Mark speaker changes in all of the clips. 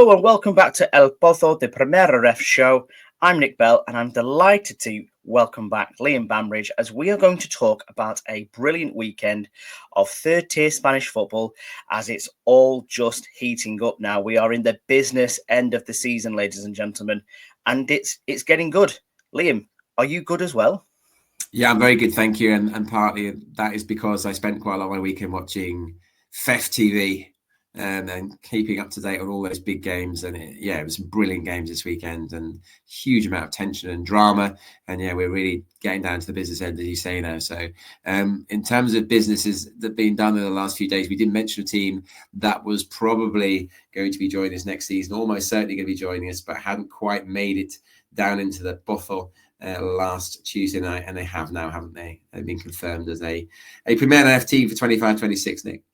Speaker 1: Hello and welcome back to El Pozo, the Primera RFEF show. I'm Nick Bell and I'm delighted to welcome back Liam Bambridge as we are going to talk about a brilliant weekend of third-tier Spanish football as it's all just heating up now. We are in the business end of the season, ladies and gentlemen, and it's getting good. Liam, are you good as well?
Speaker 2: Yeah, I'm very good, thank you. And partly that is because I spent quite a lot of my weekend watching FEF TV and keeping up to date on all those big games. And it was some brilliant games this weekend and huge amount of tension and drama. And yeah, we're really getting down to the business end, as you say now. So in terms of businesses that have been done in the last few days, we did mention a team that was probably going to be joining us next season, almost certainly going to be joining us, but hadn't quite made it down into the Pozo last Tuesday night, and they have now, haven't they? They've been confirmed as a Primera team for 25-26, Nick.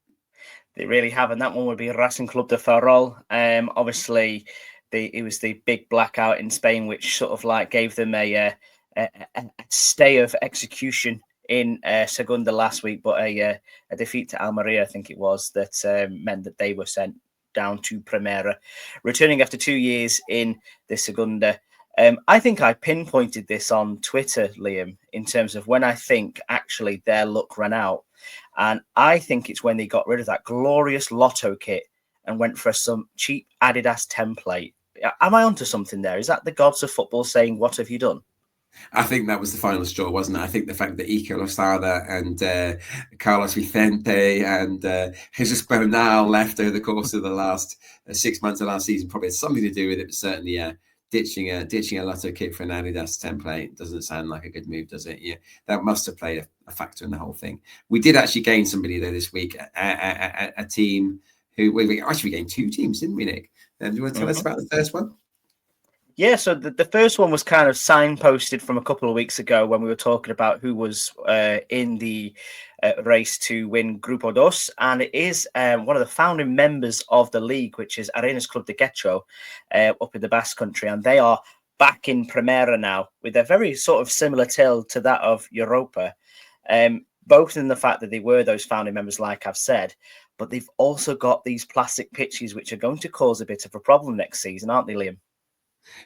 Speaker 1: They really have, and that one would be Racing Club de Ferrol. Obviously, it was the big blackout in Spain, which sort of like gave them a stay of execution in Segunda last week, but a defeat to Almeria, I think it was, that meant that they were sent down to Primera, returning after 2 years in the Segunda. I think I pinpointed this on Twitter, Liam, in terms of when I think actually their luck ran out. And I think it's when they got rid of that glorious lotto kit and went for some cheap Adidas template. Am I onto something there? Is that the gods of football saying, what have you done?
Speaker 2: I think that was the final straw, wasn't it? I think the fact that Iker Lozada and Carlos Vicente and Jesus Bernal left over the course of the last 6 months of last season probably had something to do with it, but certainly, ditching a lotto kit for an Adidas template doesn't sound like a good move, does it? Yeah, that must have played a factor in the whole thing. We did actually gain somebody though this week, a team who we gained 2 teams, didn't we, Nick? Do you want to tell us about the first one?
Speaker 1: Yeah, so the first one was kind of signposted from a couple of weeks ago when we were talking about who was in the race to win Grupo Dos, and it is one of the founding members of the league, which is Arenas Club de Getxo, up in the Basque Country, and they are back in Primera now with a very sort of similar tale to that of Europa, both in the fact that they were those founding members, like I've said, but they've also got these plastic pitches which are going to cause a bit of a problem next season, aren't they, Liam?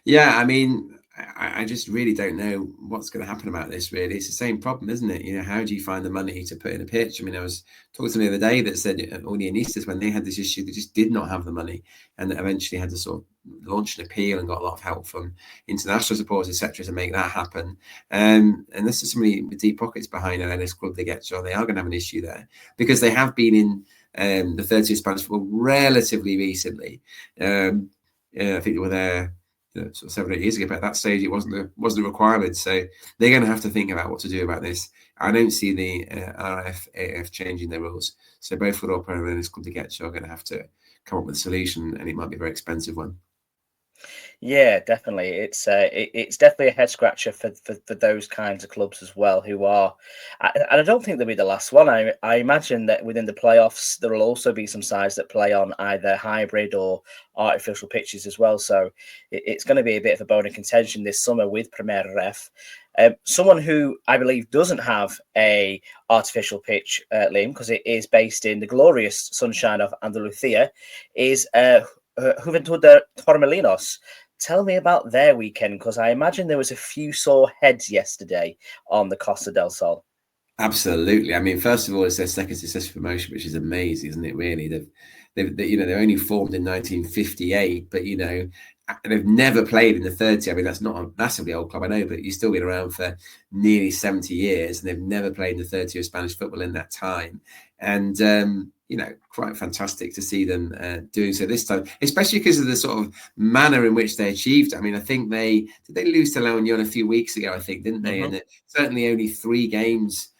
Speaker 2: Yeah, I mean, I just really don't know what's going to happen about this, really. It's the same problem, isn't it? You know, how do you find the money to put in a pitch? I mean, I was talking to somebody the other day that said Unionistas, when they had this issue, they just did not have the money and that eventually had to sort of launch an appeal and got a lot of help from international supporters, etc., to make that happen. And this is somebody with deep pockets behind Arenas Club de Getxo. They are going to have an issue there because they have been in the 30th Spanish football relatively recently. I think they were there sort of 7 or 8 years ago, but at that stage it wasn't a requirement. So they're going to have to think about what to do about this. I don't see the RFEF changing their rules. So both Europa and Arenas Club de Getxo are going to have to come up with a solution, and it might be a very expensive one.
Speaker 1: Yeah, definitely. It's definitely a head scratcher for those kinds of clubs as well, who are, and I don't think they'll be the last one. I imagine that within the playoffs there will also be some sides that play on either hybrid or artificial pitches as well. So it's going to be a bit of a bone of contention this summer with Primera RFEF. Someone who I believe doesn't have a artificial pitch, Liam, because it is based in the glorious sunshine of Andalusia, is Juventud de Torremolinos. Tell me about their weekend, because I imagine there was a few sore heads yesterday on the Costa del Sol.
Speaker 2: Absolutely. I mean, first of all, it's their second successful promotion, which is amazing, isn't it? Really, they're only formed in 1958, but they've never played in the 30. I mean, that's not a massively old club, I know, but you've still been around for nearly 70 years, and they've never played in the 30 of Spanish football in that time. And quite fantastic to see them doing so this time, especially because of the sort of manner in which they achieved. I mean, I think they lose to La Union a few weeks ago, I think, didn't they? Mm-hmm. And certainly only 3 games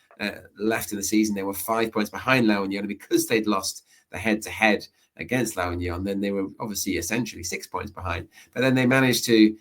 Speaker 2: left in the season. They were 5 points behind La Union, because they'd lost the head-to-head against La Union. Then they were obviously essentially 6 points behind. But then they managed to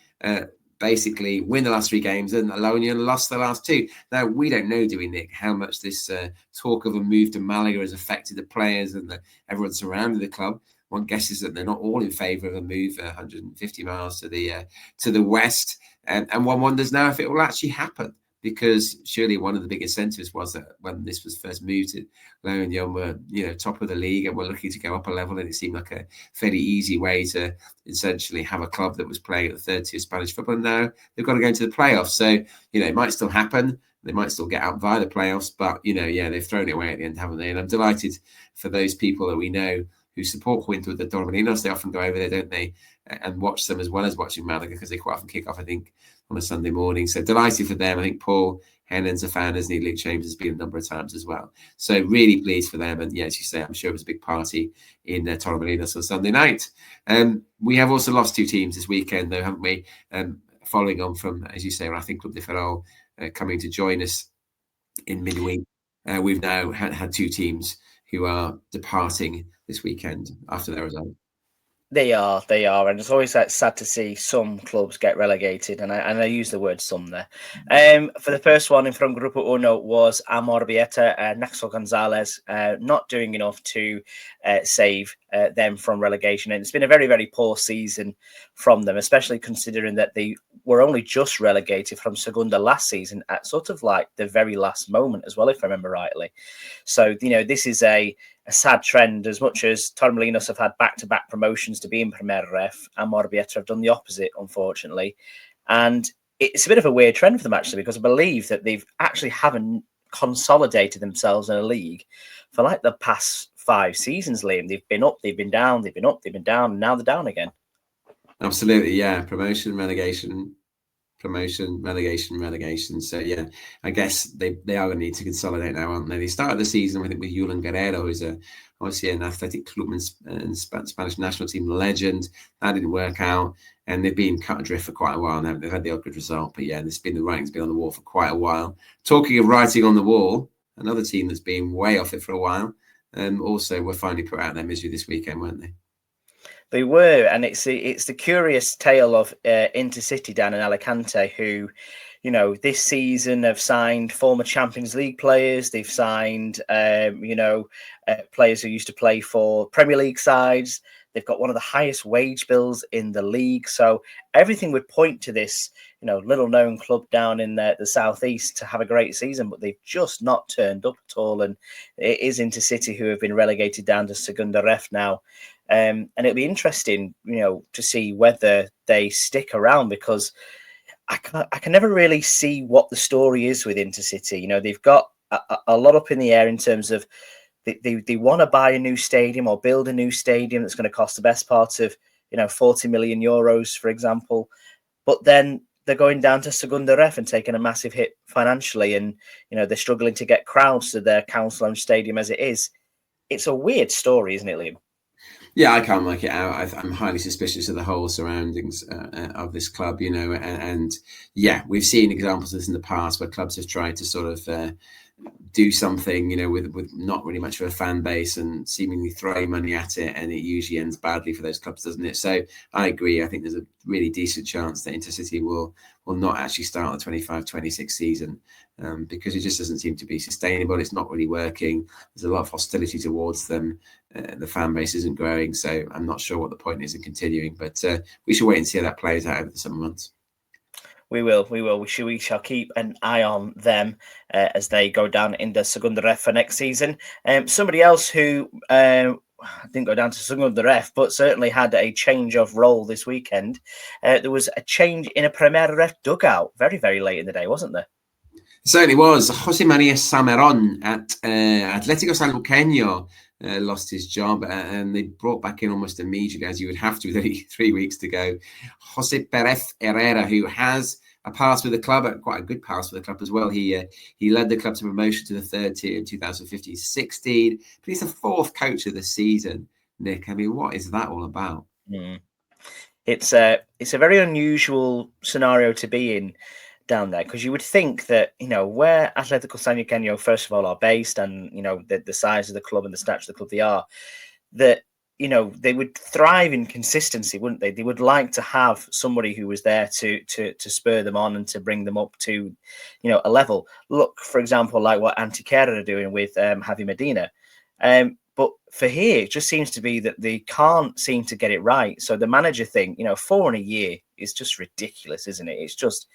Speaker 2: basically win the last 3 games, and La Union lost the last 2. Now, we don't know, do we, Nick, how much this talk of a move to Malaga has affected the players and everyone surrounding the club. One guesses that they're not all in favour of a move 150 miles to the west, and one wonders now if it will actually happen. because surely one of the big incentives was that when this was first moved to La Union were, top of the league and were looking to go up a level, and it seemed like a fairly easy way to essentially have a club that was playing at the third tier Spanish football. And now they've got to go into the playoffs. So, it might still happen. They might still get out via the playoffs, but, they've thrown it away at the end, haven't they? And I'm delighted for those people that we know who support Juventud de Torremolinos. They often go over there, don't they, and watch them as well as watching Malaga, because they quite often kick off, I think, on a Sunday morning. So delighted for them. I think Paul Hennon's a fan, isn't he? Luke James has been a number of times as well. So really pleased for them. And yeah, as you say, I'm sure it was a big party in Torremolinos on Sunday night. We have also lost 2 teams this weekend, though, haven't we? Following on from, as you say, Racing Club de Ferrol coming to join us in midweek. We've now had 2 teams who are departing this weekend after their result.
Speaker 1: They are, and it's always sad to see some clubs get relegated, and I use the word "some" there. For the first one from Grupo Uno was Amorebieta, Naxo Gonzalez, not doing enough to save them from relegation, and it's been a very, very poor season from them, especially considering that they were only just relegated from Segunda last season at sort of like the very last moment as well, if I remember rightly. So this is a sad trend. As much as Torremolinos have had back-to-back promotions to be in Primera, Amorebieta have done the opposite, unfortunately. And it's a bit of a weird trend for them, actually, because I believe that they've actually haven't consolidated themselves in a league for like the past 5 seasons, Liam. They've been up, they've been down, they've been up, they've been down, and now they're down again.
Speaker 2: Absolutely, yeah. Promotion, relegation. So yeah, I guess they are going to need to consolidate now, aren't they? They started the season, I think, with Julen Guerrero, who's obviously an athletic club and Spanish national team legend. That didn't work out, and they've been cut adrift for quite a while now. They've had the odd good result, but yeah, the writing's been on the wall for quite a while. Talking of writing on the wall, another team that's been way off it for a while, also were finally put out of their misery this weekend, weren't they?
Speaker 1: They were, and it's the curious tale of Intercity down in Alicante, who, this season have signed former Champions League players. They've signed, players who used to play for Premier League sides. They've got one of the highest wage bills in the league. So everything would point to this, little-known club down in the southeast to have a great season, but they've just not turned up at all. And it is Intercity who have been relegated down to Segunda Ref now. And it'll be interesting, to see whether they stick around, because I can never really see what the story is with Intercity. They've got a lot up in the air in terms of they want to buy a new stadium or build a new stadium that's going to cost the best part of 40 million euros, for example. But then they're going down to Segunda Ref and taking a massive hit financially, and they're struggling to get crowds to their council-owned stadium as it is. It's a weird story, isn't it, Liam?
Speaker 2: Yeah, I can't work it out. I'm highly suspicious of the whole surroundings of this club, and yeah, we've seen examples of this in the past where clubs have tried to sort of do something, with not really much of a fan base and seemingly throwing money at it, and it usually ends badly for those clubs, doesn't it? So I agree. I think there's a really decent chance that Intercity will not actually start the 25-26 season, because it just doesn't seem to be sustainable. It's not really working. There's a lot of hostility towards them. The fan base isn't growing, so I'm not sure what the point is in continuing, but we should wait and see how that plays out over the summer months. We
Speaker 1: will. We shall keep an eye on them as they go down in the Segunda Ref for next season. Somebody else who didn't go down to Segunda Ref, but certainly had a change of role this weekend. There was a change in a Primera Ref dugout very, very late in the day, wasn't there?
Speaker 2: It certainly was. Jose Maria Sameron at Atlético Sanluqueño lost his job, and they brought back in almost immediately, as you would have to with 3 weeks to go, Jose Perez Herrera, who has a past with the club, quite a good past with the club as well. He led the club to promotion to the third tier in 2015-16, but he's the 4th coach of the season. Nick, I mean, what is that all about?
Speaker 1: It's a very unusual scenario to be in down there, because you would think that where Atlético Sanluqueño first of all are based, and the size of the club and the stature of the club they are, that they would thrive in consistency, wouldn't they? They would like to have somebody who was there to spur them on and to bring them up to a level. Look, for example, like what Antequera are doing with Javi Medina. But for here, it just seems to be that they can't seem to get it right. So the manager thing, 4 in a year is just ridiculous, isn't it? It's just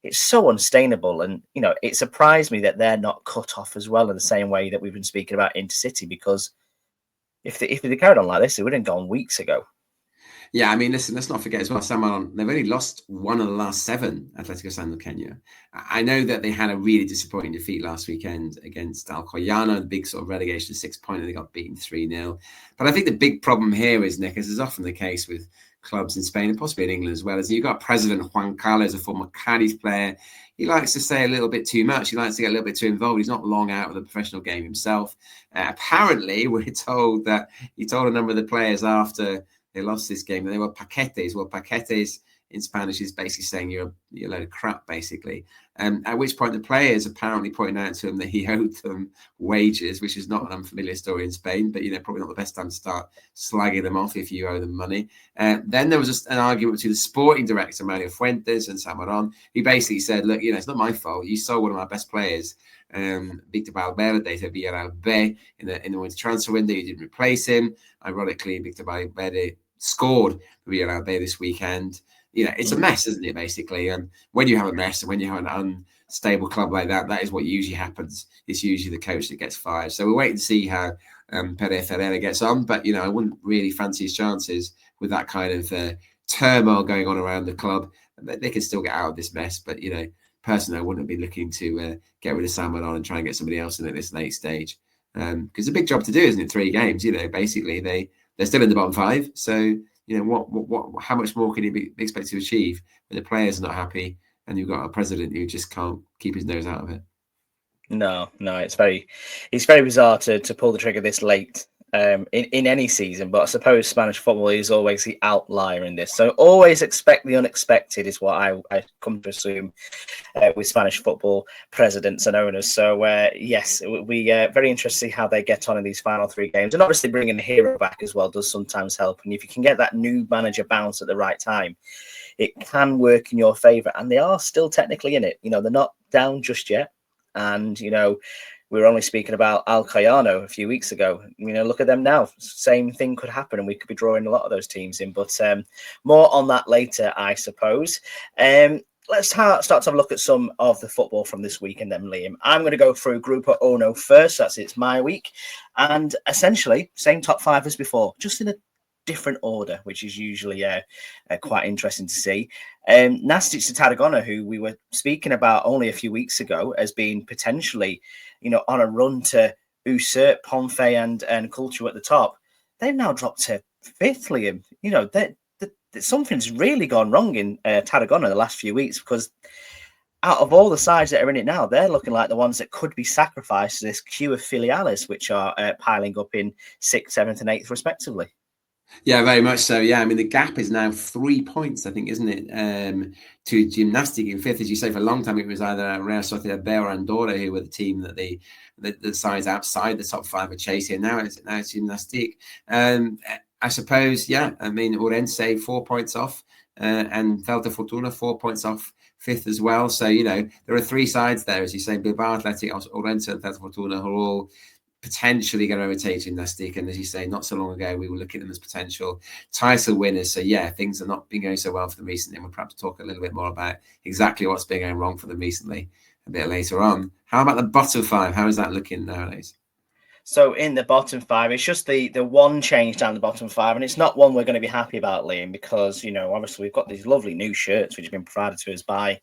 Speaker 1: it's so unsustainable. And, it surprised me that they're not cut off as well in the same way that we've been speaking about Intercity, because if they carried on like this, it would have gone weeks ago.
Speaker 2: Yeah, I mean, listen, let's not forget as well, Samaron, they've only lost one of the last 7 Atletico San Kenya. I know that they had a really disappointing defeat last weekend against Alcoyana, the big sort of relegation 6-point, and they got beaten 3-0. But I think the big problem here is, Nick, as is often the case with clubs in Spain and possibly in England as well, is you've got President Juan Carlos, a former Cadiz player. He likes to say a little bit too much. He likes to get a little bit too involved. He's not long out of the professional game himself. Apparently, we're told that he told a number of the players after they lost this game that they were paquetes. Well, paquetes in Spanish is basically saying you're a load of crap, basically. At which point the players apparently pointing out to him that he owed them wages, which is not an unfamiliar story in Spain, but probably not the best time to start slagging them off if you owe them money. Then there was just an argument between the sporting director, Mario Fuentes, and Samaron, who basically said, look, it's not my fault. You sold one of my best players, Victor Valverde, to Villarreal B in the winter transfer window. You didn't replace him. Ironically, Victor Valverde scored for Villarreal B this weekend. It's a mess, isn't it, basically? And when you have a mess and when you have an unstable club like that, that is what usually happens. It's usually the coach that gets fired. So we'll wait and see how Pérez Herrera gets on. But, I wouldn't really fancy his chances with that kind of turmoil going on around the club. They can still get out of this mess. But, personally, I wouldn't be looking to get rid of Samaron and try and get somebody else in at this late stage. Because it's a big job to do, isn't it? 3 games, basically they're still in the bottom 5. So, how much more can you be expected to achieve when the players are not happy and you've got a president who just can't keep his nose out of it?
Speaker 1: No, it's very bizarre to pull the trigger this late in any season, but I suppose Spanish football is always the outlier in this. So always expect the unexpected is what I come to assume with Spanish football presidents and owners. So yes, we very interested to see how they get on in these final 3 games, and obviously bringing a hero back as well does sometimes help. And if you can get that new manager bounce at the right time, it can work in your favour. And they are still technically in it. They're not down just yet. And we were only speaking about Alcoyano a few weeks ago. Look at them now. Same thing could happen, and we could be drawing a lot of those teams in. But more on that later, I suppose. Let's start to have a look at some of the football from this weekend then, Liam. I'm going to go through Grupo Uno first. It's my week. And essentially, same top 5 as before, just in a different order, which is usually quite interesting to see. Nastic to Tarragona, who we were speaking about only a few weeks ago as being potentially, on a run to usurp Ponfe and Culture at the top, they've now dropped to 5th, Liam. Something's really gone wrong in Tarragona the last few weeks, because out of all the sides that are in it now, they're looking like the ones that could be sacrificed to this queue of filiales, which are piling up in 6th, 7th and 8th respectively.
Speaker 2: Yeah, very much so. Yeah, I mean, the gap is now 3 points, I think, isn't it, to Gymnastic in 5th. As you say, for a long time, it was either Real Sociedad B or Andorra who were the team that the sides outside the top 5 are chasing. Now it's Gymnastic. I suppose, yeah, I mean, Orense 4 points off and Celta Fortuna 4 points off 5th as well. So, there are 3 sides there, as you say, Bilbao Athletic, Orense and Celta Fortuna are all potentially going to overtake Gymnastic, and as you say, not so long ago we were looking at them as potential title winners. So yeah, things have not been going so well for them recently, and we'll perhaps talk a little bit more about exactly what's been going wrong for them recently a bit later on. How about the bottom 5? How is that looking nowadays?
Speaker 1: So in the bottom 5, it's just the one change down the bottom 5, and it's not one we're going to be happy about, Liam, because obviously we've got these lovely new shirts which have been provided to us by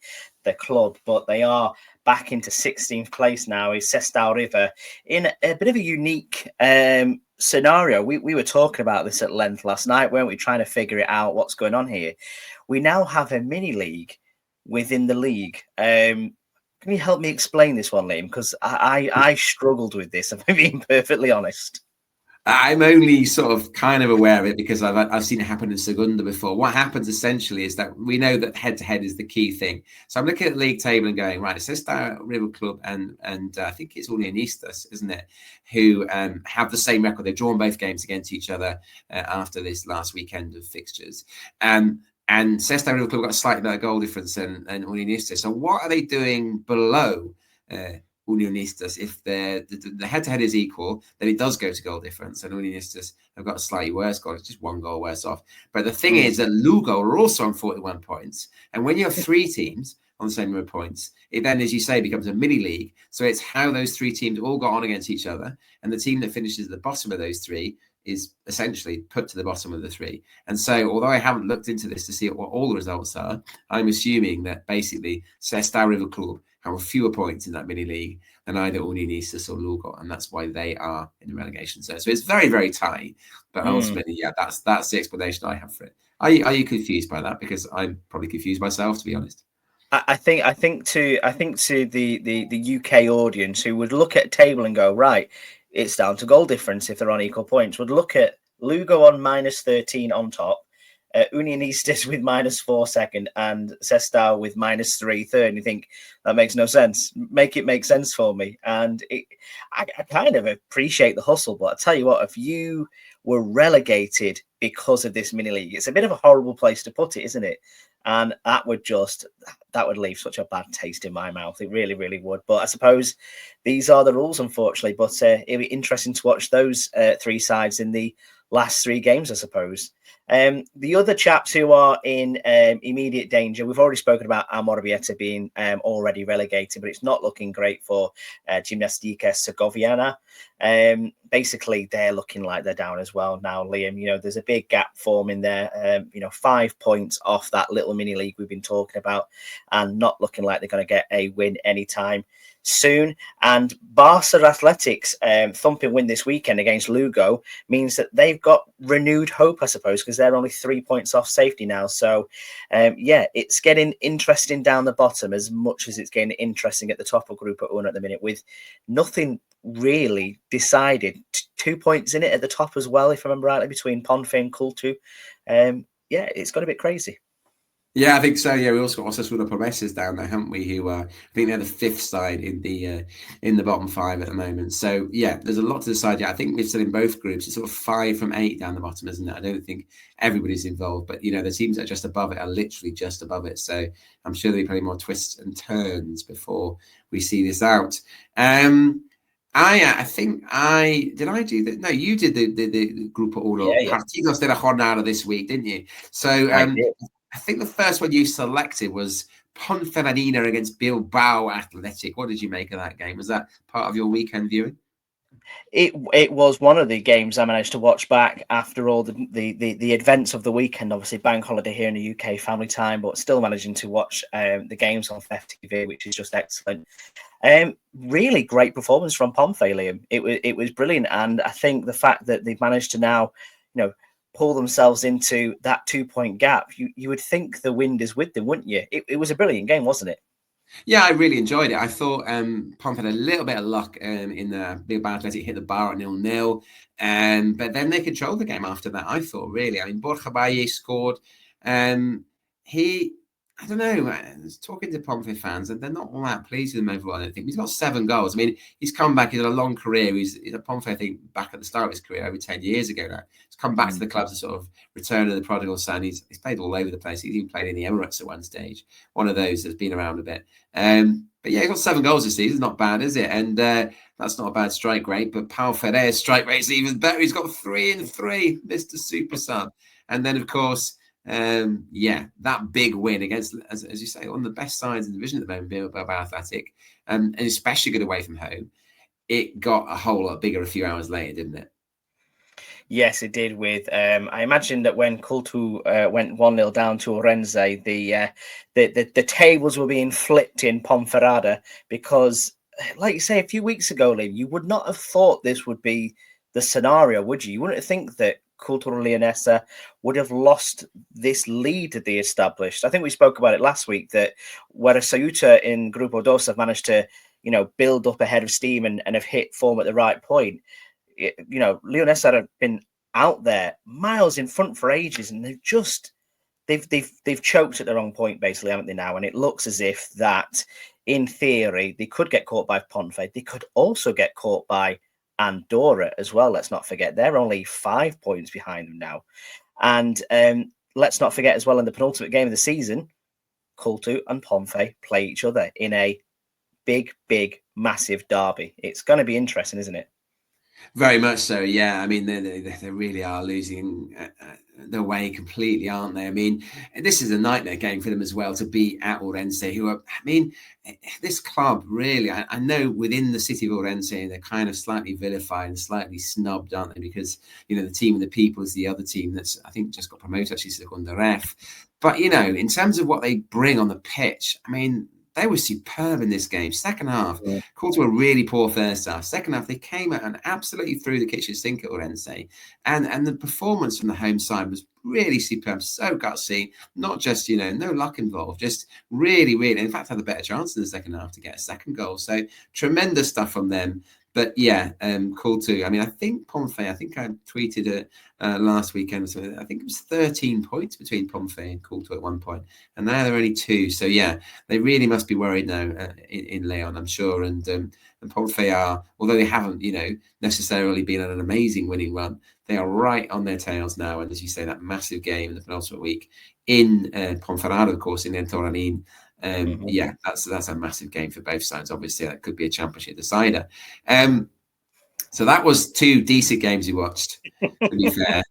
Speaker 1: the club, but they are back into 16th place now. Is Sestao River in a bit of a unique scenario. We were talking about this at length last night, weren't we? Trying to figure it out, what's going on here. We now have a mini league within the league. Can you help me explain this one, Liam? Because I struggled with this, if I'm being perfectly honest.
Speaker 2: I'm only sort of kind of aware of it because I've seen it happen in Segunda before. What happens essentially is that we know that head-to-head is the key thing. So I'm looking at the league table and going, right, it's Sestao River Club and I think it's Unionistas, isn't it, who have the same record. They've drawn both games against each other after this last weekend of fixtures. And Sestao River Club got a slightly better goal difference than Unionistas. So what are they doing below Unionistas? If the head-to-head is equal, then it does go to goal difference, and Unionistas have got a slightly worse goal. It's just 1 goal worse off. But the thing is that Lugo are also on 41 points, and when you have 3 teams on the same number of points. It then, as you say, becomes a mini league. So it's how those 3 teams all got on against each other. And the team that finishes at the bottom of those 3 is essentially put to the bottom of the 3. And so, although I haven't looked into this to see what all the results are, I'm assuming that basically Sestao River Club have fewer points in that mini league than either Unionistas or Lugo, and that's why they are in the relegation zone. So it's very, very tight. But ultimately, yeah, that's the explanation I have for it. Are you confused by that? Because I'm probably confused myself, to be honest.
Speaker 1: I think to the UK audience who would look at a table and go, right, it's down to goal difference if they're on equal points, would look at Lugo on -13 on top, Unionistas with -4 second, and Sestao with -3 third, and you think that makes no sense. Make it make sense for me. And I kind of appreciate the hustle, but I tell you what, if you were relegated because of this mini league, it's a bit of a horrible place to put it, isn't it? And that would leave such a bad taste in my mouth. It really, really would. But I suppose these are the rules, unfortunately. But it'll be interesting to watch those 3 sides in the last 3 games, I suppose. The other chaps who are in immediate danger, we've already spoken about Amorebieta being already relegated, but it's not looking great for Gimnastica Segoviana. Basically, they're looking like they're down as well now, Liam. You know, there's a big gap forming there. 5 points off that little mini league we've been talking about, and not looking like they're going to get a win anytime soon. And Barca Athletics thumping win this weekend against Lugo means that they've got renewed hope, I suppose, because they're only 3 points off safety now. So it's getting interesting down the bottom as much as it's getting interesting at the top of Grupo 1 at the minute, with nothing really decided. 2 points in it at the top as well, if I remember rightly, between Ponfe and Cultu. It's got a bit crazy.
Speaker 2: Yeah, I think so. Yeah, we also got Osasuna Promesas down there, haven't we? Who I think they're the 5th side in the bottom 5 at the moment. So yeah, there's a lot to decide. Yeah, I think we've said in both groups it's sort of 5 from 8 down the bottom, isn't it? I don't think everybody's involved, but the teams that are just above it are literally just above it. So I'm sure there'll be plenty more twists and turns before we see this out. I think did I do that? No, you did the Grupo Uno Partidos de la Jornada this week, didn't you? So I think the first one you selected was Ponferradina against Bilbao Athletic. What did you make of that game? Was that part of your weekend viewing?
Speaker 1: It was one of the games I managed to watch back after all the events of the weekend. Obviously, bank holiday here in the UK, family time, but still managing to watch the games on FTV, which is just excellent. Really great performance from Ponfe, Liam. It was brilliant, and I think the fact that they've managed to now, pull themselves into that 2-point gap, you would think the wind is with them, wouldn't you? It was a brilliant game, wasn't it?
Speaker 2: Yeah, I really enjoyed it. I thought Pomp had a little bit of luck in the Bilbao Athletic hit the bar at 0-0, but then they controlled the game after that. I thought, really. I mean, Borja Valle scored. I don't know, I was talking to Pomfret fans, and they're not all that pleased with him overall, I don't think. He's got 7 goals. I mean, he's come back. He's had a long career. He's a Pomfret, I think, back at the start of his career, over 10 years ago now. He's come back to the club to sort of return to the prodigal son. He's played all over the place. He's even played in the Emirates at one stage. One of those that's been around a bit. But yeah, he's got 7 goals this season. Not bad, is it? And that's not a bad strike rate. But Pau Ferreira's strike rate's even better. He's got 3 in 3, Mr. Super Sub. And then, of course, that big win against, as you say, one of the best sides in the division at the moment, Bilbao Athletic, and especially good away from home. It got a whole lot bigger a few hours later, didn't it?
Speaker 1: Yes, it did. With I imagine that when Cultu went 1-0 down to Orense, the tables were being flipped in Ponferrada because, like you say, a few weeks ago, Liam, you would not have thought this would be the scenario, would you? You wouldn't think that Cultural Leonesa would have lost this lead that they established. I think we spoke about it last week, that whereas Ceuta in Grupo 2 have managed to, build up ahead of steam and have hit form at the right point. Leonesa have been out there miles in front for ages, and they've choked at the wrong point, basically, haven't they now? And it looks as if that, in theory, they could get caught by Ponfe. They could also get caught by Andorra as well. Let's not forget they're only 5 points behind them now. And let's not forget as well, in the penultimate game of the season, Cultu and Ponfe play each other in a big, massive derby. It's going to be interesting, isn't it?
Speaker 2: Very much so, yeah. I mean, they really are losing their way completely, aren't they? I mean, this is a nightmare game for them as well to beat at Orense, who are, I mean, this club really, I know within the city of Orense, they're kind of slightly vilified and slightly snubbed, aren't they? Because, you know, the team of the people is the other team that's, I think, just got promoted, actually, Segunda Ref. But, you know, in terms of what they bring on the pitch, I mean, they were superb in this game. Second half, called to a really poor first half. Second half, they came out and absolutely threw the kitchen sink at Orense. And the performance from the home side was really superb, so gutsy. Not just, you know, no luck involved, just really, really, in fact, had a better chance in the second half to get a second goal. So tremendous stuff from them. But yeah, cool too. I mean, I think Pompey, I think I tweeted it last weekend. So I think it was 13 points between Pompey and Coulter at one point. And now they're only 2. So yeah, they really must be worried now in Leon, I'm sure. And Pompey are, although they haven't, you know, necessarily been on an amazing winning run, they are right on their tails now. And as you say, that massive game in the penultimate week in Ponferrada, of course, in Entoranin. Yeah, that's a massive game for both sides. Obviously, that could be a championship decider. So that was 2 decent games you watched, to be fair.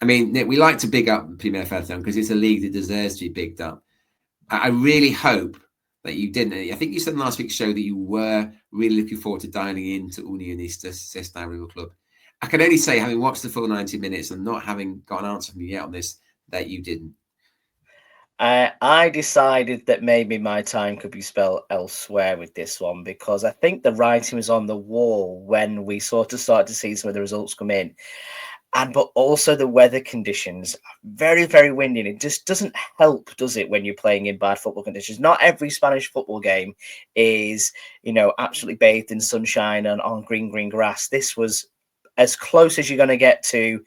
Speaker 2: I mean, we like to big up Primera Federacion because it's a league that deserves to be bigged up. I really hope that you didn't. I think you said in last week's show that you were really looking forward to dialing into Unionista Sestao River Club. I can only say, having watched the full 90 minutes and not having got an answer from you yet on this, that you didn't.
Speaker 1: I decided that maybe my time could be spent elsewhere with this one because I think the writing was on the wall when we sort of started to see some of the results come in. But also the weather conditions, very, very windy. And it just doesn't help, does it, when you're playing in bad football conditions? Not every Spanish football game is, you know, absolutely bathed in sunshine and on green grass. This was as close as you're going to get to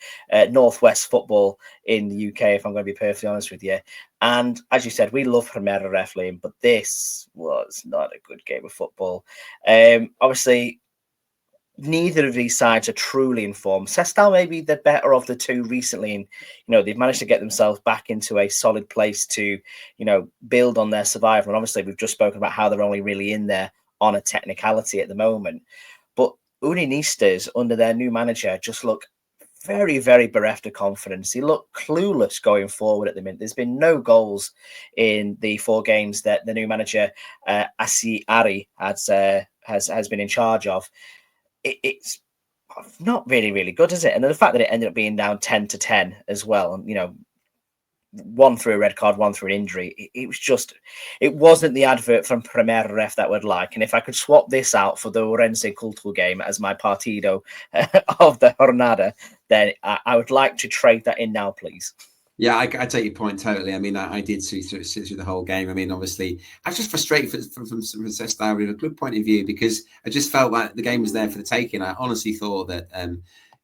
Speaker 1: Northwest football in the UK, if I'm going to be perfectly honest with you. And as you said, we love Primera Ref, but this was not a good game of football. Obviously, neither of these sides are truly informed. Sestao may be the better of the two recently, and you know they've managed to get themselves back into a solid place to, you know, build on their survival. And obviously, we've just spoken about how they're only really in there on a technicality at the moment. But Unionistas under their new manager just look very, very bereft of confidence. He looked clueless going forward at the minute. There's been no goals in the 4 games that the new manager Asi Ari has been in charge of. It's not really, really good, is it? And the fact that it ended up being down 10-10 as well, and you know, 1 through a red card, 1 through an injury. It wasn't the advert from Primera Ref that would like. And if I could swap this out for the Orense Cultural game as my partido of the Jornada, then I would like to trade that in now, please.
Speaker 2: Yeah, I take your point totally. I mean, I did sit through the whole game. I mean, obviously, I was just frustrated from Sestao with a good point of view because I just felt like the game was there for the taking. I honestly thought that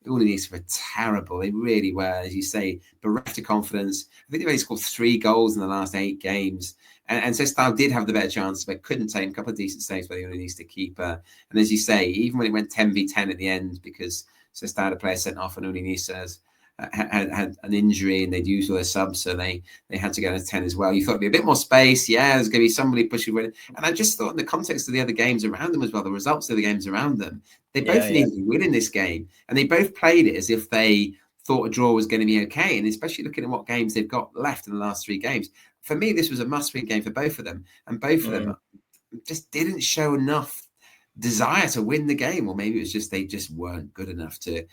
Speaker 2: all of these were terrible. They really were, as you say, bereft of confidence. I think they've only scored 3 goals in the last 8 games. And Sestao did have the better chance, but couldn't take a couple of decent saves by the Unionista keeper. And as you say, even when it went 10v10 at the end, because Sestao had a player sent off and Unionistas had an injury and they'd used all their subs, so they had to go to 10 as well. You thought it'd be a bit more space. Yeah, there's going to be somebody pushing. And I just thought in the context of the other games around them as well, the results of the games around them, they both needed to win in this game. And they both played it as if they thought a draw was going to be okay. And especially looking at what games they've got left in the last 3 games. For me, this was a must-win game for both of them. And both of them just didn't show enough desire to win the game, or maybe it was just they just weren't good enough to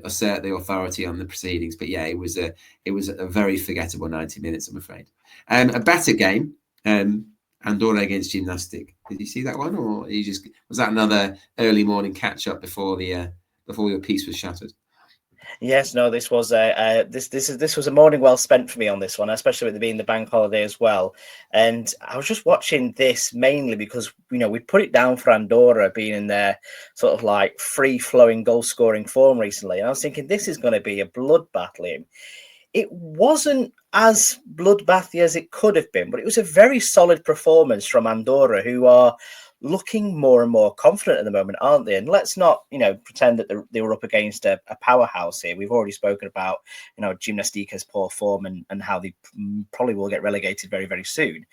Speaker 2: assert the authority on the proceedings. But yeah, it was a very forgettable 90 minutes, I'm afraid. A better game, Andorra against Gymnastic. Did you see that one, or was that another early morning catch up before your piece was shattered?
Speaker 1: Yes, no, this was this was a morning well spent for me on this one, especially with it being the bank holiday as well. And I was just watching this mainly because, you know, we put it down for Andorra being in their sort of like free flowing goal scoring form recently. And I was thinking this is going to be a bloodbath, Liam. It wasn't as bloodbathy as it could have been, but it was a very solid performance from Andorra, who are looking more and more confident at the moment, aren't they? And let's not, pretend that they were up against a powerhouse here. We've already spoken about, Gimnastica's poor form and how they probably will get relegated very, very soon.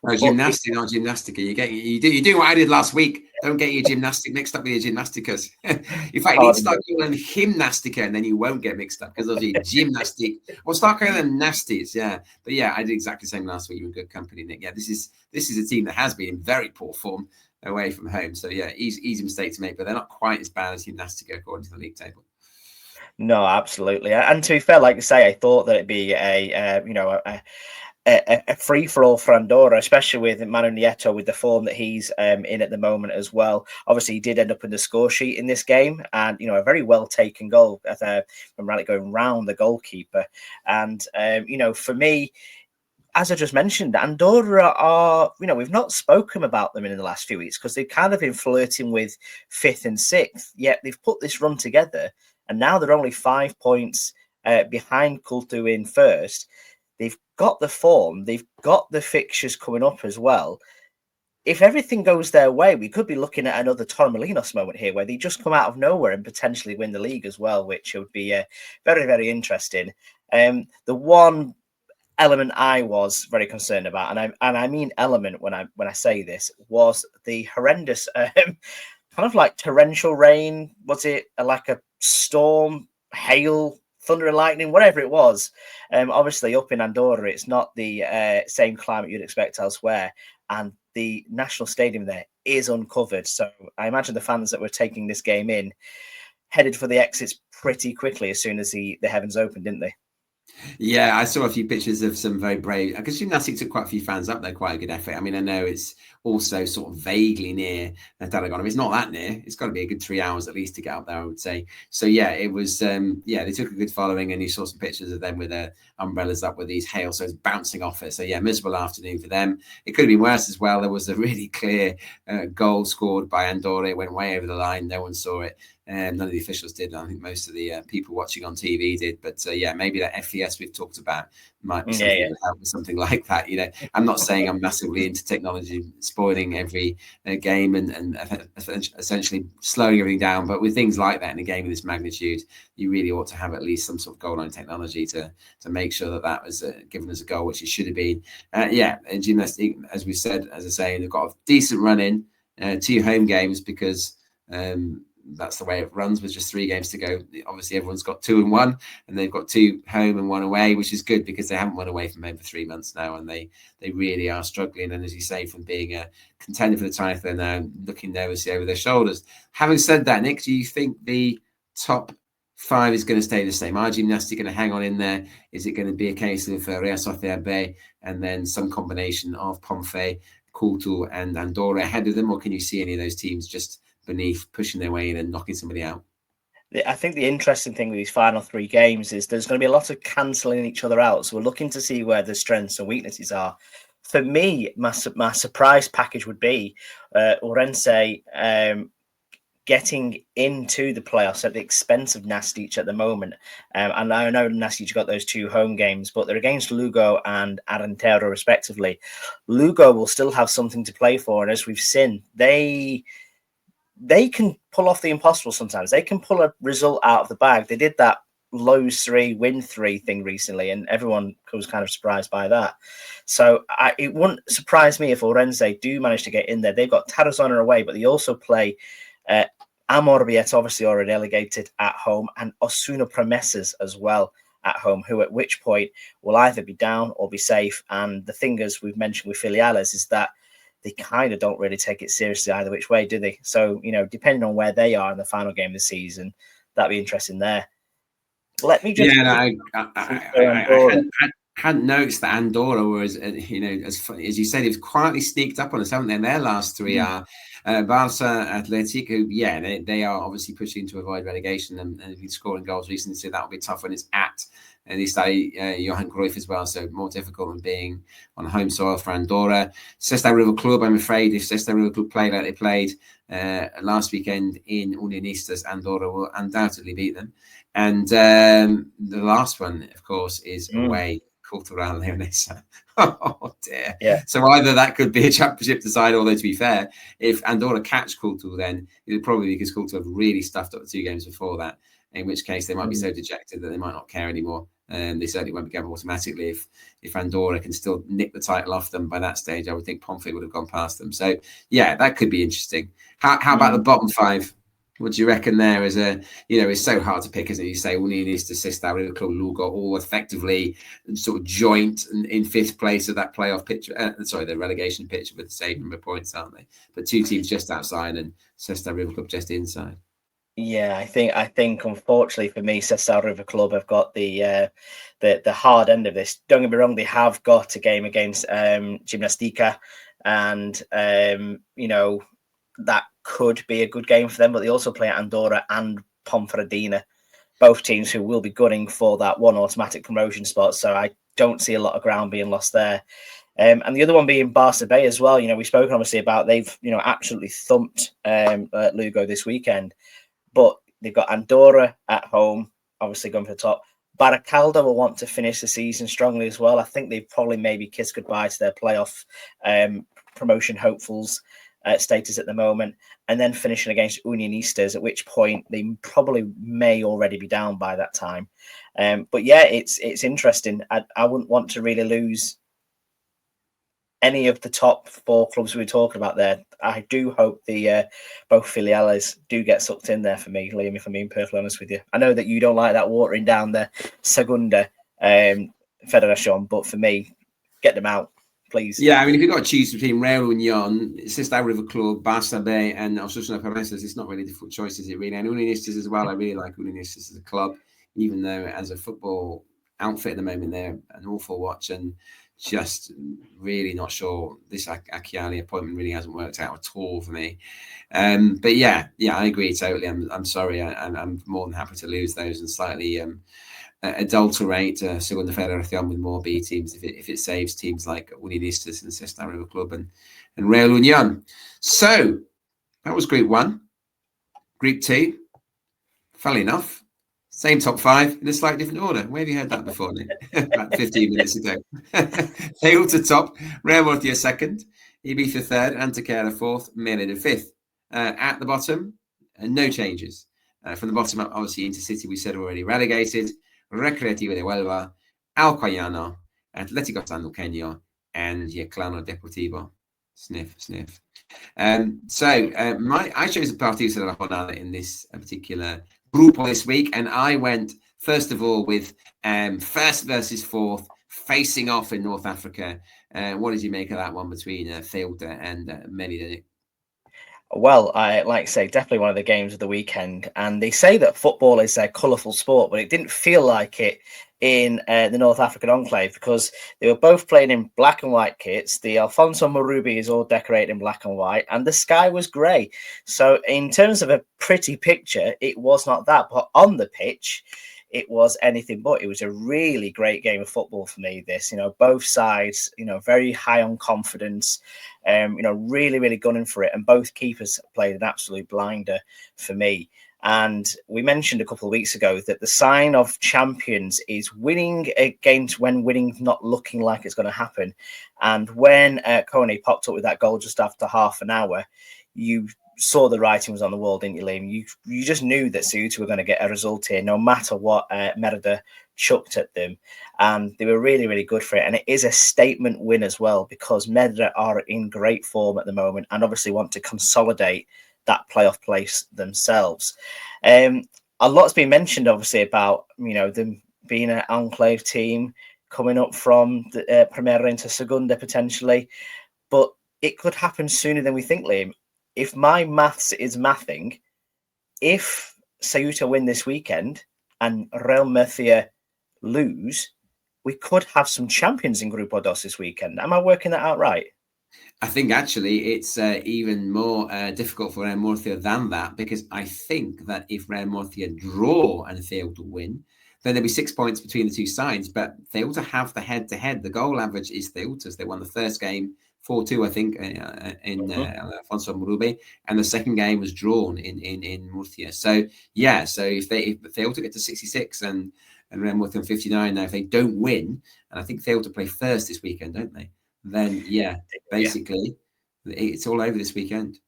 Speaker 2: No, gymnastic, not gymnastica. You do what I did last week. Don't get your gymnastic mixed up with your gymnasticas. In fact, you need to start calling them gymnastica, and then you won't get mixed up because obviously gymnastic. Or start calling them nasties. Yeah, but yeah, I did exactly the same last week. You're in good company, Nick. Yeah, this is a team that has been in very poor form away from home. So yeah, easy mistake to make, but they're not quite as bad as gymnastica according to the league table.
Speaker 1: No, absolutely. And to be fair, like I say, I thought that it'd be a free for all for Andorra, especially with Manu Nieto with the form that he's in at the moment as well. Obviously, he did end up in the score sheet in this game, and a very well taken goal from Rally going round the goalkeeper. And for me, as I just mentioned, Andorra are, we've not spoken about them in the last few weeks because they've kind of been flirting with 5th and 6th, yet they've put this run together, and now they're only 5 points behind Culto in first. They've got the form, they've got the fixtures coming up as well. If everything goes their way, we could be looking at another Torremolinos moment here where they just come out of nowhere and potentially win the league as well, which would be very, very interesting. The one element I was very concerned about, and I mean element when I say this, was the horrendous kind of like torrential rain. Was it like a storm, hail, thunder and lightning, whatever it was? Obviously up in Andorra, it's not the same climate you'd expect elsewhere, and the national stadium there is uncovered. So I imagine the fans that were taking this game in headed for the exits pretty quickly as soon as the heavens opened, didn't they?
Speaker 2: Yeah, I saw a few pictures of some very brave, because Gymnastic took quite a few fans up there, quite a good effort. I mean, I know it's also sort of vaguely near Tarragona. It's not that near. It's got to be a good 3 hours at least to get up there, I would say. So yeah, it was, they took a good following, and you saw some pictures of them with their umbrellas up with these hail, so it's bouncing off it. So yeah, miserable afternoon for them. It could have been worse as well. There was a really clear goal scored by Andorra. It went way over the line. No one saw it. None of the officials did. I think most of the people watching on TV did. But maybe that FES we've talked about might be something to help with something like that. I'm not saying I'm massively into technology spoiling every game and essentially slowing everything down. But with things like that in a game of this magnitude, you really ought to have at least some sort of goal line technology to make sure that was given as a goal, which it should have been. And Gymnastic, as we said, as I say, they've got a decent run in 2 home games because that's the way it runs with just 3 games to go. Obviously, everyone's got 2 and 1, and they've got 2 home and 1 away, which is good because they haven't won away from home for 3 months now, and they really are struggling. And as you say, from being a contender for the title, they're now looking nervously over their shoulders. Having said that, Nick, do you think the top 5 is going to stay the same? Are Gymnastic going to hang on in there? Is it going to be a case of Real Sociedad B and then some combination of Ponfe, Culto, and Andorra ahead of them, or can you see any of those teams just beneath, pushing their way in and knocking somebody out?
Speaker 1: I think the interesting thing with these final 3 games is there's going to be a lot of cancelling each other out. So we're looking to see where the strengths and weaknesses are. For me, my surprise package would be Orense getting into the playoffs at the expense of Nastic at the moment. And I know Nastic got those 2 home games, but they're against Lugo and Arenteiro respectively. Lugo will still have something to play for. And as we've seen, they can pull off the impossible sometimes. They can pull a result out of the bag. They did that lose 3, win 3 thing recently, and everyone was kind of surprised by that. So it wouldn't surprise me if Orense do manage to get in there. They've got Tarazona away, but they also play Amorbiet, obviously already relegated, at home, and Osuna Promesas as well at home, who at which point will either be down or be safe. And the thing, as we've mentioned with Filiales, is that they kind of don't really take it seriously either which way, do they? So, depending on where they are in the final game of the season, that'd be interesting there. Let me just...
Speaker 2: Yeah, I hadn't noticed that Andorra was, as funny as you said, it's quietly sneaked up on us, haven't they? And their last 3 are Barça, Athletic, who, they are obviously pushing to avoid relegation and have been scoring goals recently, so that'll be tough when it's at Johan Cruyff as well, so more difficult than being on home soil for Andorra. Cesta River Club, I'm afraid, if Cesta River Club play like they played last weekend in Unionistas, Andorra will undoubtedly beat them. And the last one, of course, is away, Cultural Leonesa. Oh dear.
Speaker 1: Yeah.
Speaker 2: So either that could be a championship decider, although to be fair, if Andorra catch Cultural, then it would probably be because Cultural have really stuffed up the 2 games before that, in which case they might be so dejected that they might not care anymore. They certainly won't be going automatically. If Andorra can still nick the title off them by that stage, I would think Pomfret would have gone past them. So yeah, that could be interesting. How about the bottom 5? What do you reckon there? As a, it's so hard to pick, isn't it? You say Unionistas, Sestao, River Club, Lugo, all effectively sort of joint in 5th place of that playoff picture. The relegation picture with the same number of points, aren't they? But 2 teams just outside and Sestao, River Club just inside.
Speaker 1: Yeah, I think unfortunately for me, Sestao River Club have got the hard end of this. Don't get me wrong, they have got a game against Gimnastica, and that could be a good game for them. But they also play Andorra and Ponferradina, both teams who will be gunning for that one automatic promotion spot. So I don't see a lot of ground being lost there. And the other one being Barça Bay as well. We've spoken obviously about they've absolutely thumped Lugo this weekend. But they've got Andorra at home, obviously going for the top. Baracaldo will want to finish the season strongly as well. I think they've probably maybe kissed goodbye to their playoff promotion hopefuls status at the moment, and then finishing against Unionistas, at which point they probably may already be down by that time. But yeah, it's interesting. I wouldn't want to really lose any of the top 4 clubs we were talking about there. I do hope the both filiales do get sucked in there for me, Liam, if I'm being perfectly honest with you. I know that you don't like that watering down the Segunda Federacion, but for me, get them out, please.
Speaker 2: Yeah, I mean, if you've got to choose between Real Union, Sestao River Club, Barça Bay, and Osasuna Paredes, it's not really difficult choices, it really. And Unionistas as well. I really like Unionistas as a club, even though as a football outfit at the moment, they're an awful watch, and just really not sure this Acchiali appointment really hasn't worked out at all for me. But yeah, I agree totally. I'm sorry. I'm more than happy to lose those and slightly adulterate Segunda Federacion with more B teams if it saves teams like Unionistas and Sestao River Club and Real Union. So that was Group 1. Group 2, funnily enough, same top 5 in a slightly different order. Where have you heard that before, Nick? About 15 minutes ago. Ceuta top, Real Murcia 2nd, Ibiza 3rd, Antequera 4th, Melilla 5th. At the bottom, no changes. From the bottom up, obviously, Intercity, we said already, relegated. Recreativa de Huelva, Alcoyano, Atlético Sanluqueño, and Yeclano Deportivo. Sniff. I chose the Partidos de la Jornada in this particular Grupo this week, and I went first of all with 1st versus 4th facing off in North Africa. What did you make of that one between Ceuta and Melilla?
Speaker 1: Well, I like to say definitely one of the games of the weekend, and they say that football is a colourful sport, but it didn't feel like it in the North African enclave because they were both playing in black and white kits. The Alfonso Morubi is all decorated in black and white, and the sky was grey. So in terms of a pretty picture, it was not that, but on the pitch, it was anything but. It was a really great game of football for me, this, both sides, very high on confidence, really, really gunning for it. And both keepers played an absolute blinder for me. And we mentioned a couple of weeks ago that the sign of champions is winning against when winning not looking like it's going to happen. And when Kone popped up with that goal just after half an hour, you saw the writing was on the wall, didn't you, Liam? You just knew that Ceuta were going to get a result here, no matter what Merida chucked at them. And they were really, really good for it. And it is a statement win as well, because Merida are in great form at the moment and obviously want to consolidate that playoff place themselves. A lot's been mentioned, obviously, about them being an enclave team coming up from the Primera into Segunda potentially, but it could happen sooner than we think, Liam. If my maths is mathing, if Ceuta win this weekend and Real Murcia lose, we could have some champions in Grupo Dos this weekend. Am I working that out right?
Speaker 2: I think actually it's even more difficult for Real Murcia than that, because I think that if Real Murcia draw and Ceuta win, then there'll be 6 points between the two sides. But Ceuta have the head-to-head. The goal average is Ceuta's. They won the first game 4-2, I think, in Alfonso Morubi, and the second game was drawn in Murcia. So yeah, so if Ceuta get to 66 and and Real Madrid on 59 now. If they don't win, and I think they ought to play first this weekend, don't they? Then basically it's all over this weekend.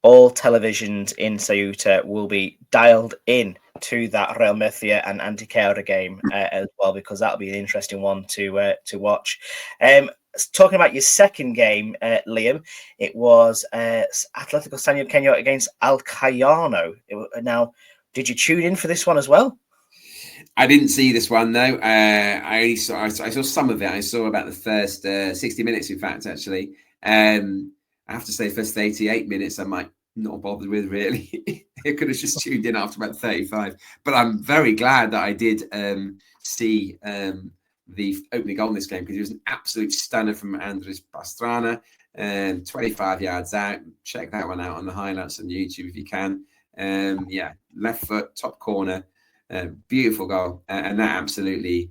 Speaker 1: All televisions in Ceuta will be dialed in to that Real Murcia and Antequera game as well, because that'll be an interesting one to watch. Talking about your second game, Liam, it was Atlético San Eugenio against Alcayano. Now, did you tune in for this one as well?
Speaker 2: I didn't see this one though. I saw some of it. I saw about the first 60 minutes, in fact, actually. I have to say, first 88 minutes, I might not bothered with really. I could have just tuned in after about 35. But I'm very glad that I did see the opening goal in this game, because it was an absolute stunner from Andres Pastrana, 25 yards out. Check that one out on the highlights on YouTube if you can. Left foot, top corner, beautiful goal, and that absolutely.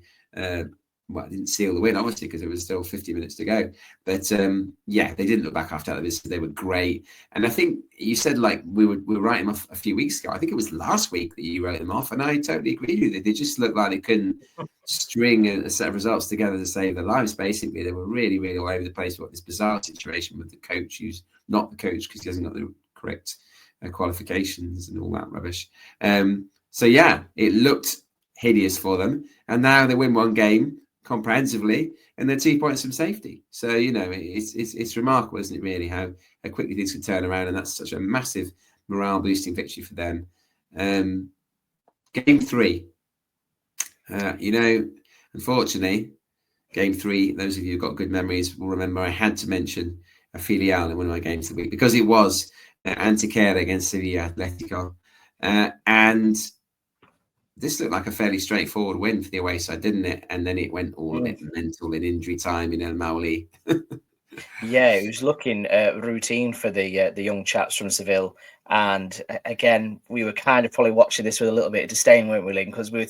Speaker 2: Well, it didn't seal the win, obviously, because it was still 50 minutes to go. But they didn't look back after that. They were great. And I think you said, like, we were writing them off a few weeks ago. I think it was last week that you wrote them off. And I totally agree with you. They just looked like they couldn't string a set of results together to save their lives, basically. They were really, really all over the place. What this bizarre situation with the coach, who's not the coach because he hasn't got the correct qualifications and all that rubbish. It looked hideous for them. And now they win one game comprehensively, and they're 2 points from safety. So it's remarkable, isn't it, really, how quickly things can turn around, and that's such a massive morale boosting victory for them. Game 3, unfortunately, game 3, those of you who've got good memories will remember I had to mention a filial in one of my games of the week, because it was Antequera against Sevilla Atletico, and this looked like a fairly straightforward win for the away side, didn't it? And then it went all a bit mental in injury time in El Mauli.
Speaker 1: Yeah, it was looking routine for the young chaps from Seville. And again, we were kind of probably watching this with a little bit of disdain, weren't we, Lynn? Because we're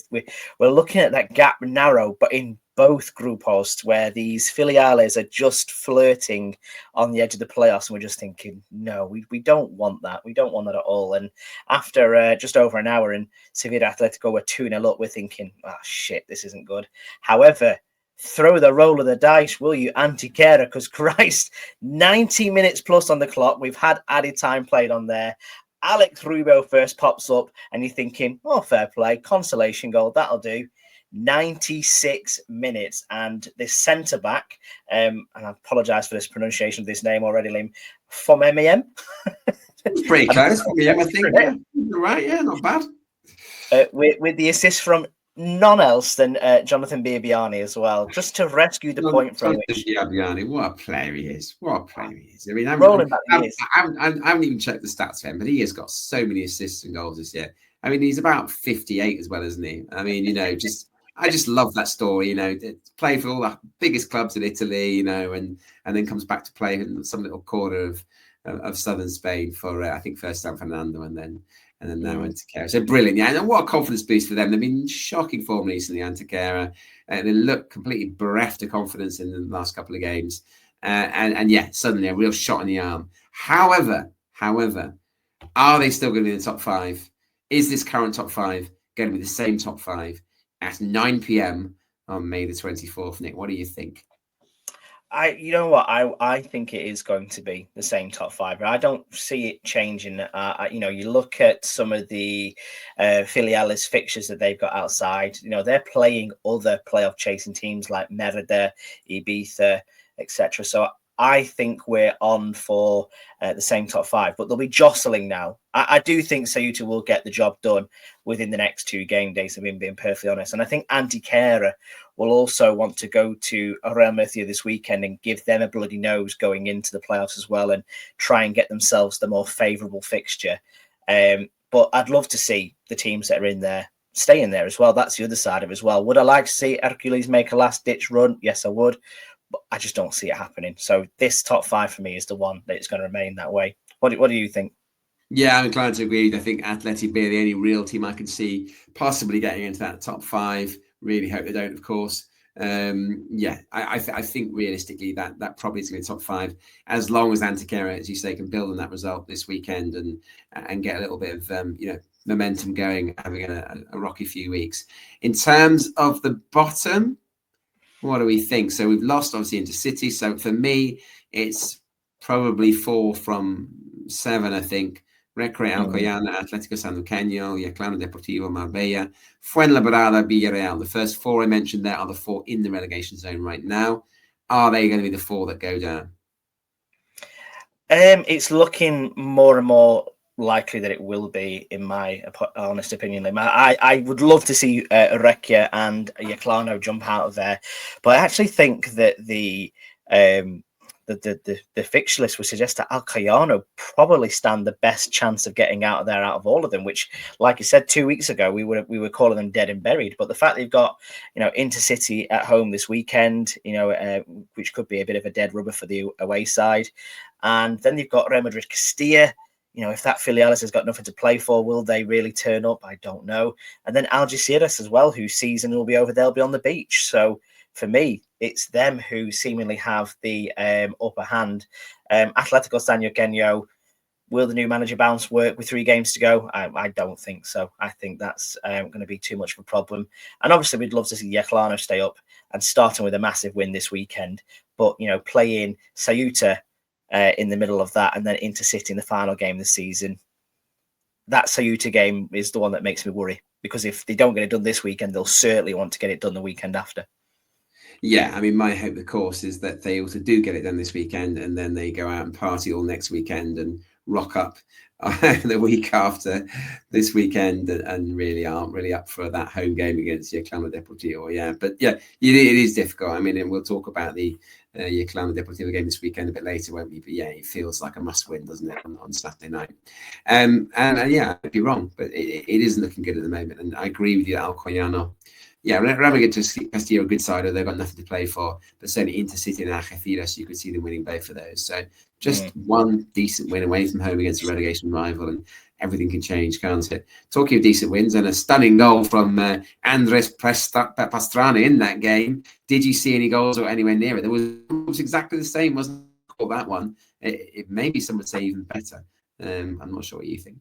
Speaker 1: looking at that gap narrow, but in both Grupos, where these filiales are just flirting on the edge of the playoffs, and we're just thinking, no, we don't want that. We don't want that at all. And after just over an hour and Sevilla Atletico were 2-0 up, we're thinking, oh, shit, this isn't good. However, throw the roll of the dice, will you, Antequera? Because Christ, 90 minutes plus on the clock. We've had added time played on there. Alex Rubio first pops up, and you're thinking, oh, fair play, consolation goal, that'll do. 96 minutes, and this centre back, and I apologise for this pronunciation of this name already, Liam, from MEM.
Speaker 2: Pretty close, yeah, I think. Yeah. Right, yeah, not bad.
Speaker 1: With the assist from none else than Jonathan Biabiani as well, just to rescue the point from which.
Speaker 2: Biabiani, what a player he is! What a player he is! I mean, I haven't even checked the stats for him, but he has got so many assists and goals this year. I mean, he's about 58 as well, isn't he? I mean, I just love that story. Played for all the biggest clubs in Italy, and then comes back to play in some little corner of southern Spain for I think first San Fernando, and then now Antequera. So brilliant, yeah. And what a confidence boost for them. They've been in shocking form recently, Antequera. They look completely bereft of confidence in the last couple of games. Suddenly a real shot in the arm. However, are they still going to be in the top 5? Is this current top 5 going to be the same top 5 at 9 p.m. on May the 24th, Nick? What do you think?
Speaker 1: I think it is going to be the same top 5, but I don't see it changing. You look at some of the filiales fixtures that they've got outside. They're playing other playoff chasing teams like Merida, Ibiza, etc. So I think we're on for the same top 5, but they'll be jostling now. I do think Ceuta will get the job done within the next 2 game days, if I'm being perfectly honest. And I think Antequera will also want to go to Real Murcia this weekend and give them a bloody nose going into the playoffs as well, and try and get themselves the more favourable fixture. But I'd love to see the teams that are in there stay in there as well. That's the other side of it as well. Would I like to see Hercules make a last-ditch run? Yes, I would. But I just don't see it happening. So this top 5 for me is the one that is going to remain that way. What do you think?
Speaker 2: Yeah, I'm inclined to agree. I think Atleti be the only real team I can see possibly getting into that top 5. Really hope they don't, of course. I think realistically that probably is going to be top 5, as long as Antequera, as you say, can build on that result this weekend and get a little bit of momentum going, having a rocky few weeks. In terms of the bottom, what do we think? So we've lost obviously Intercity. So for me, it's probably 4 from 7, I think. Recre, Alcoyana, Atlético Sanluqueño, Yeclano Deportivo, Marbella, Fuenlabrada, Villarreal. The first 4 I mentioned there are the 4 in the relegation zone right now. Are they going to be the 4 that go down?
Speaker 1: It's looking more and more likely that it will be, in my honest opinion. I would love to see Recchia and Yeclano jump out of there, but I actually think that the fixture list would suggest that Alcoyano probably stand the best chance of getting out of there out of all of them, which, like you said 2 weeks ago, we were calling them dead and buried. But the fact they've got, Intercity at home this weekend, which could be a bit of a dead rubber for the away side, and then they've got Real Madrid Castilla. If that Filiales has got nothing to play for, will they really turn up? I don't know. And then Algeciras as well, whose season will be over. They'll be on the beach. So for me, it's them who seemingly have the upper hand. Atlético Sanluqueño, will the new manager bounce work with 3 games to go? I don't think so. I think that's going to be too much of a problem. And obviously, we'd love to see Yeclano stay up and starting with a massive win this weekend. But, playing Ceuta in the middle of that and then Intercity in the final game of the season, that Ceuta game is the one that makes me worry. Because if they don't get it done this weekend, they'll certainly want to get it done the weekend after.
Speaker 2: Yeah, I mean, my hope, of course, is that they also do get it done this weekend and then they go out and party all next weekend and rock up the week after this weekend and really aren't really up for that home game against Yeclano Deportivo. Yeah, but yeah, it is difficult. I mean, and we'll talk about the Yeclano Deportivo game this weekend a bit later, won't we? But yeah, it feels like a must-win, doesn't it, on Saturday night? And yeah, I'd be wrong, but it isn't looking good at the moment. And I agree with you, Alcoyano. Yeah, Real Madrid Castillo, a good side, they've got nothing to play for, but certainly Intercity and Algeciras, you could see them winning both of those. So just one decent win away from home against a relegation rival, and everything can change, can't it? Talking of decent wins, and a stunning goal from Andres Pastrana in that game. Did you see any goals or anywhere near it? It was exactly the same, wasn't it? That one. It maybe some would say even better. I'm not sure what you think.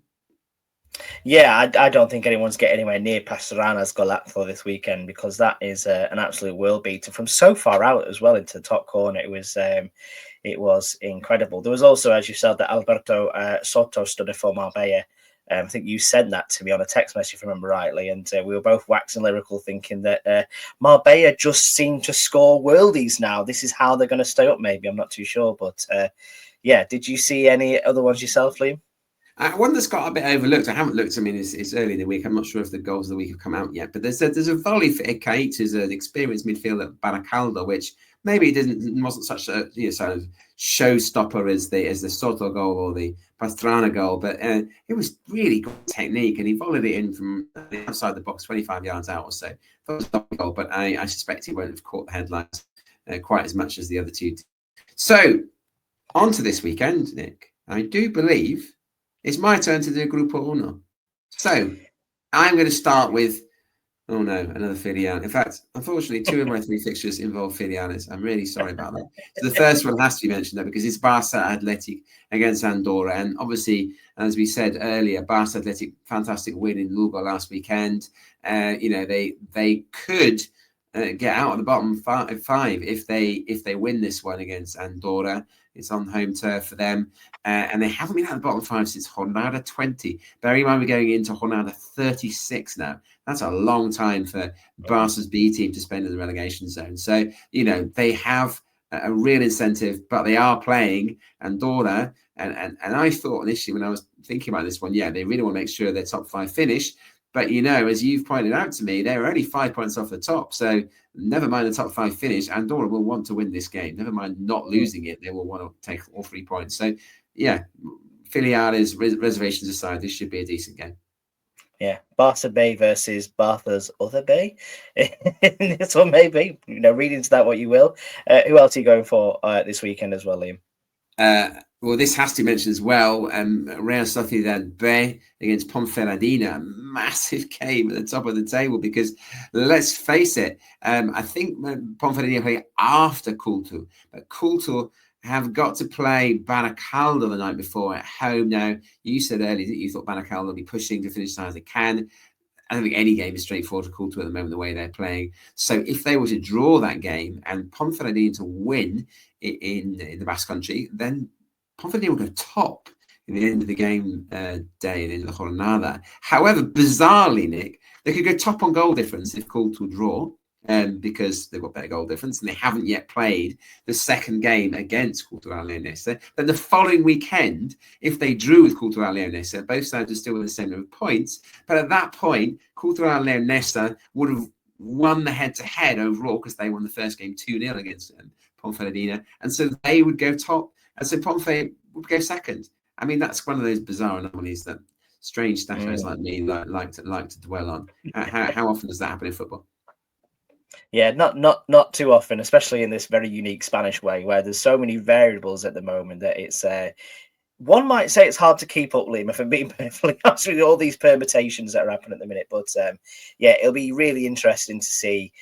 Speaker 1: Yeah, I don't think anyone's getting anywhere near Pastrana's Golazo this weekend, because that is an absolute world beater from so far out as well into the top corner. It was incredible. There was also, as you said, that Alberto Soto stood for Marbella. I think you sent that to me on a text message, if I remember rightly, and we were both waxing lyrical, thinking that Marbella just seem to score worldies now. This is how they're going to stay up, maybe. I'm not too sure, but yeah. Did you see any other ones yourself, Liam?
Speaker 2: One that's got a bit overlooked. I haven't looked. I mean, it's early in the week. I'm not sure if the goals of the week have come out yet. But there's a volley for Ekaite, who's an experienced midfielder at Baracaldo, which maybe wasn't such a sort of showstopper as the Soto goal or the Pastrana goal. But it was really good technique, and he volleyed it in from outside the box, 25 yards out or so. That was a goal, but I suspect he won't have caught the headlines quite as much as the other two. So on to this weekend, Nick. I do believe it's my turn to do Grupo Uno. So I'm going to start with, oh no, another Filial. In fact, unfortunately, 2 of my 3 fixtures involve Filiales. I'm really sorry about that. So the first one has to be mentioned, though, because it's Barça Athletic against Andorra. And obviously, as we said earlier, Barça Athletic, fantastic win in Lugo last weekend. They could get out of the bottom 5 if they win this one against Andorra. It's on home turf for them. And they haven't been at the bottom 5 since Jornada 20. Bear in mind, we're going into Jornada 36 now. That's a long time for Barca's B team to spend in the relegation zone. So, they have a real incentive, but they are playing Andorra. And I thought initially when I was thinking about this one, yeah, they really want to make sure their top 5 finish. But, as you've pointed out to me, they're only 5 points off the top. So never mind the top 5 finish, Andorra will want to win this game. Never mind not losing it. They will want to take all 3 points. So, yeah, Filiales, reservations aside, this should be a decent game.
Speaker 1: Yeah, Barca Bay versus Barca's other Bay. This one, maybe. Read into that what you will. Who else are you going for this weekend as well, Liam?
Speaker 2: Well, this has to be mentioned as well. Real Sociedad B against Ponferradina, massive game at the top of the table, because let's face it, I think Ponferradina play after Culto, but Culto have got to play Baracaldo the night before at home. Now, you said earlier that you thought Baracaldo will be pushing to finish as high as they can. I don't think any game is straightforward to call to at the moment, the way they're playing. So if they were to draw that game and Ponferradina to win in the Basque Country, then Ponferradina will go top in the end of the game day in the Jornada. However, bizarrely, Nick, they could go top on goal difference if called to a draw, because they've got better goal difference and they haven't yet played the second game against Cultural Leonesa. Then the following weekend, if they drew with Cultural Leonesa, both sides are still with the same number of points. But at that point, Cultural Leonesa would have won the head-to-head overall because they won the first game 2-0 against Ponferradina. And so they would go top. And so Ponfe would go second. I mean, that's one of those bizarre anomalies that strange staffers like me like to dwell on. How often does that happen in football?
Speaker 1: Yeah, not too often, especially in this very unique Spanish way, where there's so many variables at the moment that it's one might say it's hard to keep up, Liam, if I'm being perfectly honest with all these permutations that are happening at the minute. But yeah, it'll be really interesting to see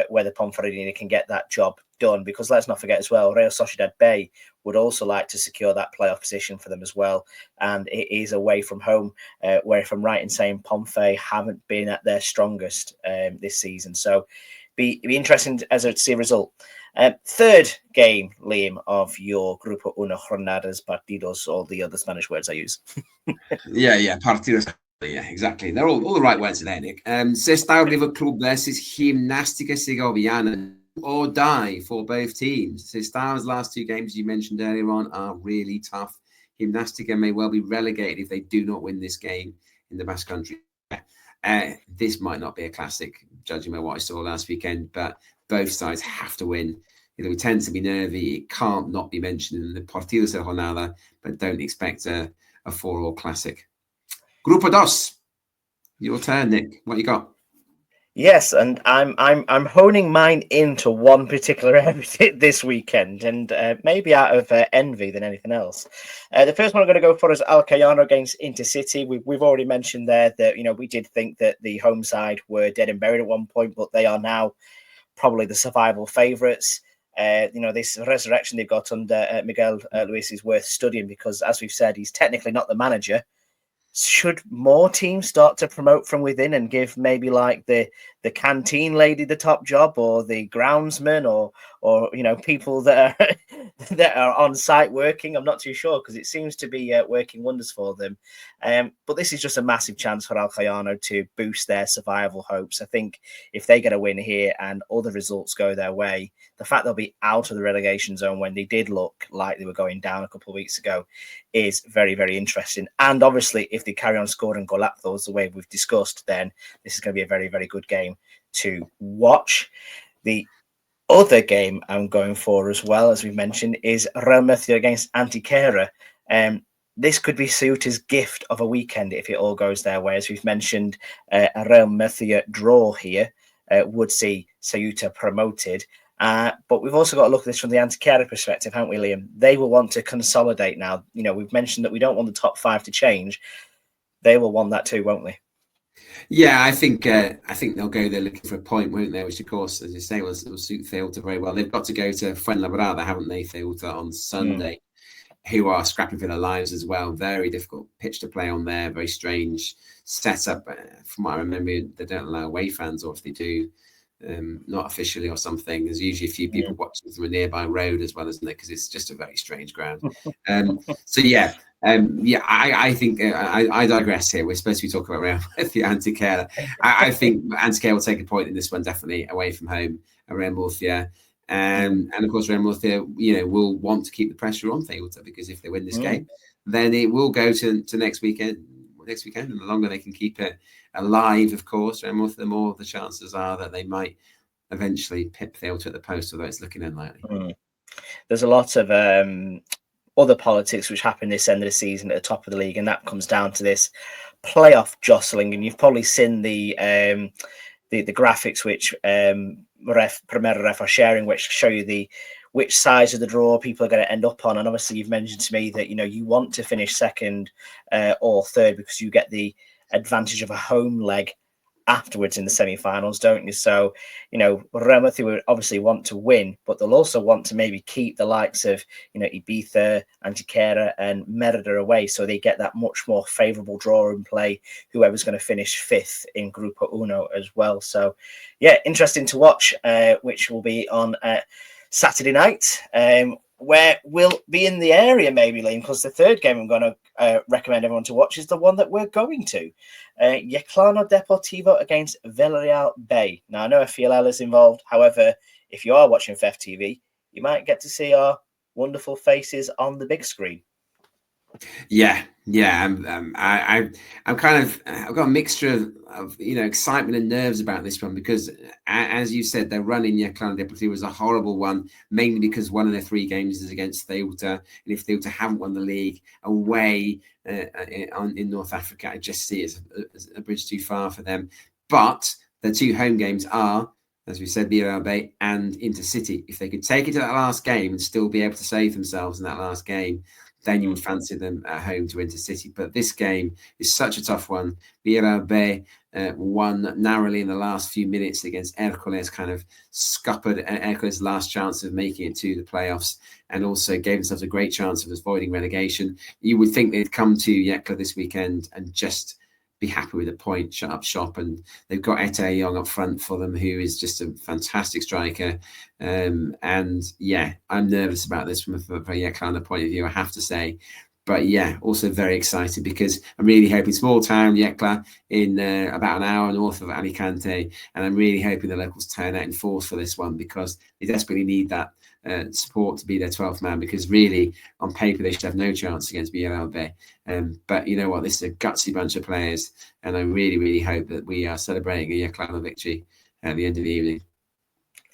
Speaker 1: whether Ponferradina can get that job done, because let's not forget as well, Real Sociedad B would also like to secure that playoff position for them as well, and it is away from home, where, if I'm right in saying, Ponfe haven't been at their strongest this season. So be interesting as to see a result. Third game, Liam, of your Grupo Uno Jornadas, Partidos, all the other Spanish words I use.
Speaker 2: Yeah, Partidos. Yeah, exactly. They're all the right words there, Nick. Sestao River Club versus Gimnástica Segoviana. Or die for both teams. Sestao's last two games you mentioned earlier on are really tough. Gimnástica may well be relegated if they do not win this game in the Basque Country. This might not be a classic, judging by what I saw last weekend, but both sides have to win. We tend to be nervy. It can't not be mentioned in the Partidos de Jornada, but don't expect a 4-4 classic. Grupo Dos, your turn, Nick. What you got?
Speaker 1: Yes, and I'm honing mine into one particular area this weekend, and maybe out of envy than anything else. The first one I'm going to go for is Alcoyano against Intercity. We've already mentioned there that we did think that the home side were dead and buried at one point, but they are now probably the survival favourites. This resurrection they've got under Miguel Luis is worth studying, because, as we've said, he's technically not the manager. Should more teams start to promote from within and give maybe like the canteen lady the top job, or the groundsman, or people that are that are on site working? I'm not too sure, because it seems to be working wonders for them. But this is just a massive chance for Alcoyano to boost their survival hopes. I think if they get a win here and all the results go their way, the fact they'll be out of the relegation zone when they did look like they were going down a couple of weeks ago is very, very interesting. And obviously, if they carry on scoring golazos the way we've discussed, then this is going to be a very, very good game to watch. The other game I'm going for as well, as we mentioned, is Real Murcia against Antequera. This could be Ceuta's gift of a weekend if it all goes their way. As we've mentioned, a Real Murcia draw here would see Ceuta promoted. But we've also got to look at this from the Antequera perspective, haven't we, Liam? They will want to consolidate now. We've mentioned that we don't want the top 5 to change. They will want that too, won't they?
Speaker 2: Yeah, I think they'll go there looking for a point, won't they? Which, of course, as you say, will suit Ceuta very well. They've got to go to Fuenlabrada, haven't they, Ceuta, on Sunday, who are scrapping for their lives as well. Very difficult pitch to play on there. Very strange setup. From what I remember, they don't allow away fans, or if they do, not officially or something. There's usually a few people watching from a nearby road as well, isn't there? Because it's just a very strange ground. I think I digress here. We're supposed to be talking about the Antequera. I think Antequera will take a point in this one, definitely away from home. Real Murcia, and of course Real Murcia, will want to keep the pressure on Ceuta, because if they win this game, then it will go to next weekend. And the longer they can keep it alive, of course, Real Murcia, the more the chances are that they might eventually pip Ceuta at the post, although it's looking unlikely.
Speaker 1: There's a lot of other politics which happen this end of the season at the top of the league, and that comes down to this playoff jostling. And you've probably seen the graphics which Primera RFEF are sharing, which show you which sides of the draw people are going to end up on. And obviously, you've mentioned to me that you want to finish second or third, because you get the advantage of a home leg afterwards in the semi-finals, don't you? So, Real would obviously want to win, but they'll also want to maybe keep the likes of, Ibiza, Antequera and Merida away, so they get that much more favourable draw and play whoever's going to finish fifth in Grupo Uno as well. So, yeah, interesting to watch, which will be on Saturday night, where we'll be in the area maybe, Liam, because the third game I'm going to recommend everyone to watch is the one that we're going to. Yeclano Deportivo against Villarreal B. Now, I know FPL is involved. However, if you are watching FEF TV, you might get to see our wonderful faces on the big screen.
Speaker 2: Yeah. I've got a mixture of excitement and nerves about this one because, as you said, their run in Yeclano Deportivo was a horrible one, mainly because one of their 3 games is against Ceuta, and if Ceuta haven't won the league away in North Africa, I just see it as a bridge too far for them. But the 2 home games are, as we said, Villarreal B and Intercity. If they could take it to that last game and still be able to save themselves in that last game, then you would fancy them at home to Intercity. But this game is such a tough one. Villarreal B won narrowly in the last few minutes against Hércules, kind of scuppered Hércules' last chance of making it to the playoffs, and also gave themselves a great chance of avoiding relegation. You would think they'd come to Yecla this weekend and just be happy with a point, shut up shop, and they've got Ete Young up front for them, who is just a fantastic striker. And yeah, I'm nervous about this from a Yeclano point of view, I have to say. But yeah, also very excited because I'm really hoping small town Yecla in about an hour north of Alicante, and I'm really hoping the locals turn out in force for this one because they desperately need that support to be their 12th man, because really on paper they should have no chance against Villarreal B. But you know what, this is a gutsy bunch of players, and I really, really hope that we are celebrating a Yeclano victory at the end of the evening.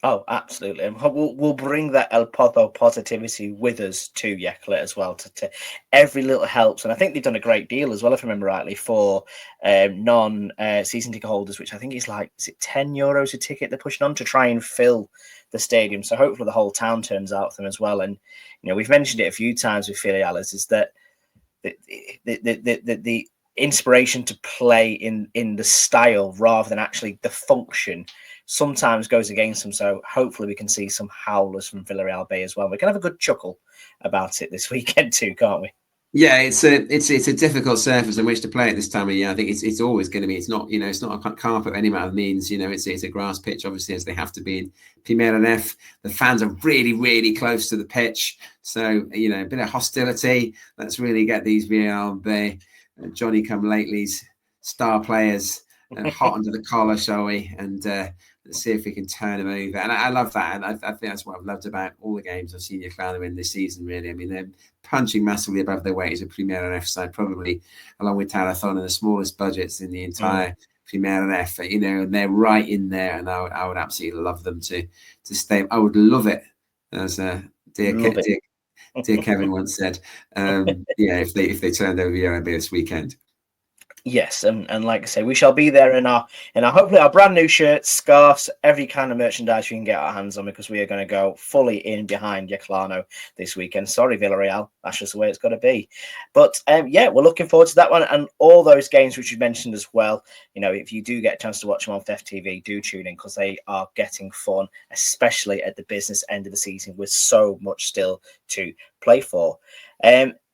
Speaker 1: Oh, absolutely. And we'll bring that El Pozo positivity with us to Yecla as well. To every little helps. And I think they've done a great deal as well, if I remember rightly, for non-season ticket holders, which I think is it €10 a ticket they're pushing on to try and fill the stadium. So hopefully the whole town turns out for them as well. And, we've mentioned it a few times with Filiales, is that the inspiration to play in the style rather than actually the function sometimes goes against them. So hopefully we can see some howlers from Villarreal B as well. We can have a good chuckle about it this weekend too, can't we?
Speaker 2: Yeah, it's a difficult surface on which to play at this time of year. I think it's always going to be. It's not it's not a carpet of any amount of means. It's a grass pitch, obviously, as they have to be in Primera F. The fans are really, really close to the pitch, so a bit of hostility. Let's really get these Villarreal B Johnny come latelys, star players, hot under the collar, shall we? And let's see if we can turn them over. And I love that. And I think that's what I've loved about all the games I've seen Yeclano in this season, really. I mean, they're punching massively above their weight as a Primera F side, probably along with Tarazona, and the smallest budgets in the entire Primera F. And they're right in there. And I would absolutely love them to stay. I would love it, as dear Kevin once said. If they turned over Villarreal B this weekend.
Speaker 1: Yes, and like I say, we shall be there in our hopefully our brand new shirts, scarves, every kind of merchandise we can get our hands on, because we are going to go fully in behind Yeclano this weekend. Sorry, Villarreal, that's just the way it's got to be. But we're looking forward to that one and all those games which you mentioned as well. If you do get a chance to watch them on FEF TV, do tune in, because they are getting fun, especially at the business end of the season with so much still to play for.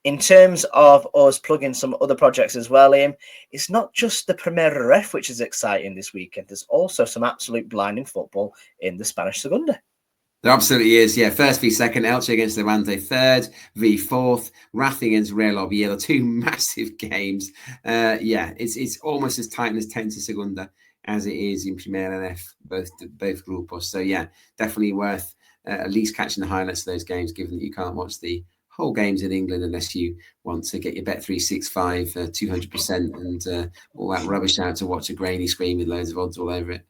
Speaker 1: In terms of us plugging some other projects as well, Liam, it's not just the Primera F which is exciting this weekend. There's also some absolute blinding football in the Spanish Segunda.
Speaker 2: There absolutely is, yeah. First v second, Elche against Levante third, v fourth, Racing against Real Oviedo, 2 massive games. It's almost as tight as Tensa Segunda as it is in Primera F, both Grupos. So yeah, definitely worth at least catching the highlights of those games, given that you can't watch the whole games in England unless you want to get your Bet365 200% and all that rubbish out to watch a grainy screen with loads of odds all over it.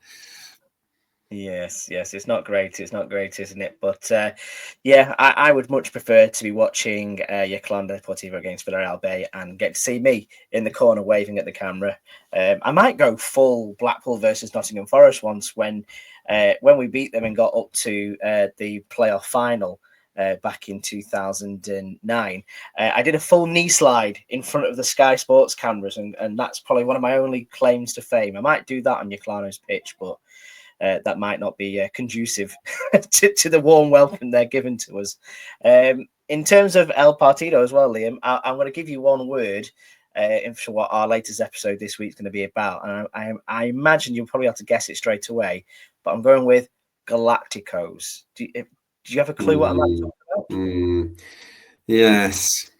Speaker 1: Yes, it's not great. It's not great, isn't it? But I would much prefer to be watching Yeclano Deportivo against Villarreal B and get to see me in the corner waving at the camera. I might go full Blackpool versus Nottingham Forest once when we beat them and got up to the playoff final. back in 2009. I did a full knee slide in front of the Sky Sports cameras, and that's probably one of my only claims to fame. I might do that on your Clarnos pitch, but that might not be conducive to the warm welcome they're given to us. In terms of El Partido as well, Liam, I'm going to give you one word for what our latest episode this week is going to be about. And I imagine you'll probably have to guess it straight away, but I'm going with Galacticos. Do you have a clue what I'm talking about?
Speaker 2: Yes.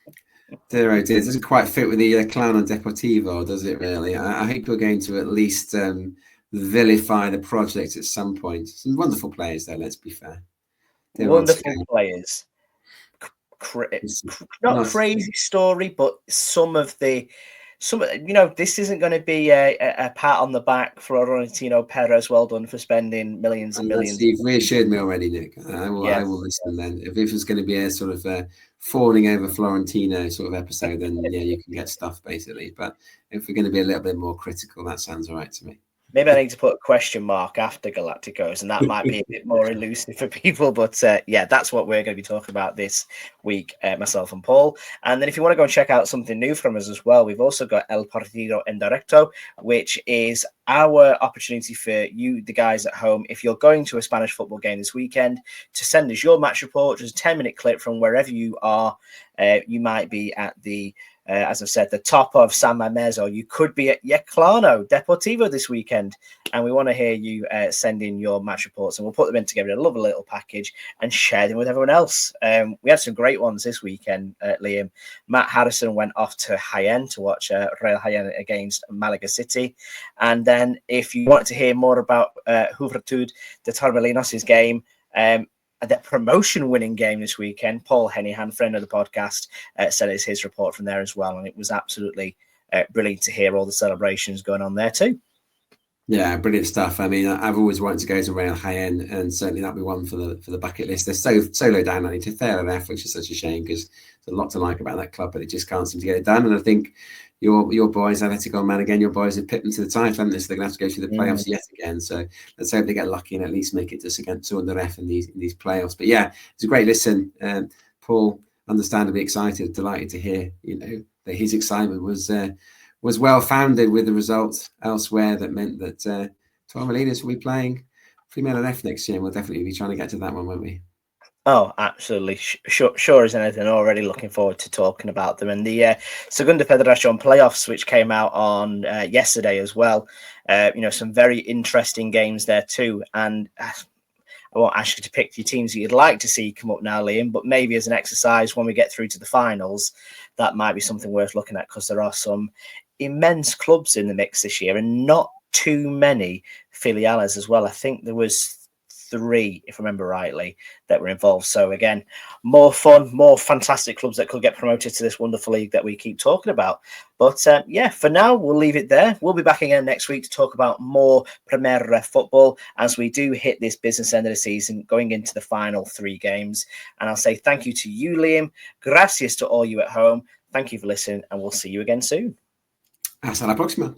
Speaker 2: Dear, oh dear. It doesn't quite fit with the clown on Deportivo, does it really? I hope we're going to at least vilify the project at some point. Some wonderful players, though, let's be fair.
Speaker 1: Wonderful players. Not crazy story, but this isn't going to be a pat on the back for Florentino Perez. Well done for spending millions and millions.
Speaker 2: You've reassured me already, Nick. I will listen then. If it was going to be a sort of fawning over Florentino sort of episode, then yeah, you can get stuff basically. But if we're going to be a little bit more critical, that sounds all right to me.
Speaker 1: Maybe I need to put a question mark after Galacticos, and that might be a bit more elusive for people. But yeah, that's what we're going to be talking about this week, myself and Paul. And then if you want to go and check out something new from us as well, we've also got El Partido en Directo, which is our opportunity for you, the guys at home, if you're going to a Spanish football game this weekend, to send us your match report, just a 10-minute clip from wherever you are. You might be at the as I said, the top of San Mamés, or you could be at Yeclano Deportivo this weekend. And we want to hear you send in your match reports, and we'll put them in together in a lovely little package and share them with everyone else. We had some great ones this weekend, Liam. Matt Harrison went off to Jaén to watch Real Jaén against Malaga City. And then if you want to hear more about Juventud de Torremolinos' game, the promotion-winning game this weekend, Paul Hennihan, friend of the podcast, sent us his report from there as well, and it was absolutely brilliant to hear all the celebrations going on there too.
Speaker 2: Yeah, brilliant stuff. I mean, I've always wanted to go to Real Jaén, and certainly that'll be one for the bucket list. They're so low down, to RFEF, which is such a shame because there's a lot to like about that club, but it just can't seem to get it done. And I think your boys, Atletico Man again, your boys have pipped them to the title, haven't they? So they're going to have to go through the playoffs yet again. So let's hope they get lucky and at least make it just against RFEF in these playoffs. But yeah, it's a great listen. Paul, understandably excited, delighted to hear, that his excitement was well founded with the results elsewhere. That meant that Torremolinos will be playing Primera next year. We'll definitely be trying to get to that one, won't we?
Speaker 1: Oh, absolutely. Sure as anything. Already looking forward to talking about them. And the Segunda Federacion playoffs, which came out on yesterday as well. Some very interesting games there too. And I won't ask you to pick your teams that you'd like to see come up now, Liam, but maybe as an exercise when we get through to the finals, that might be something worth looking at, because there are some immense clubs in the mix this year and not too many filiales as well. I think there was 3, if I remember rightly, that were involved. So again, more fun, more fantastic clubs that could get promoted to this wonderful league that we keep talking about. But for now, we'll leave it there. We'll be back again next week to talk about more Primera football as we do hit this business end of the season, going into the final 3 games. And I'll say thank you to you, Liam. Gracias to all you at home. Thank you for listening, and we'll see you again soon.
Speaker 2: Hasta la próxima.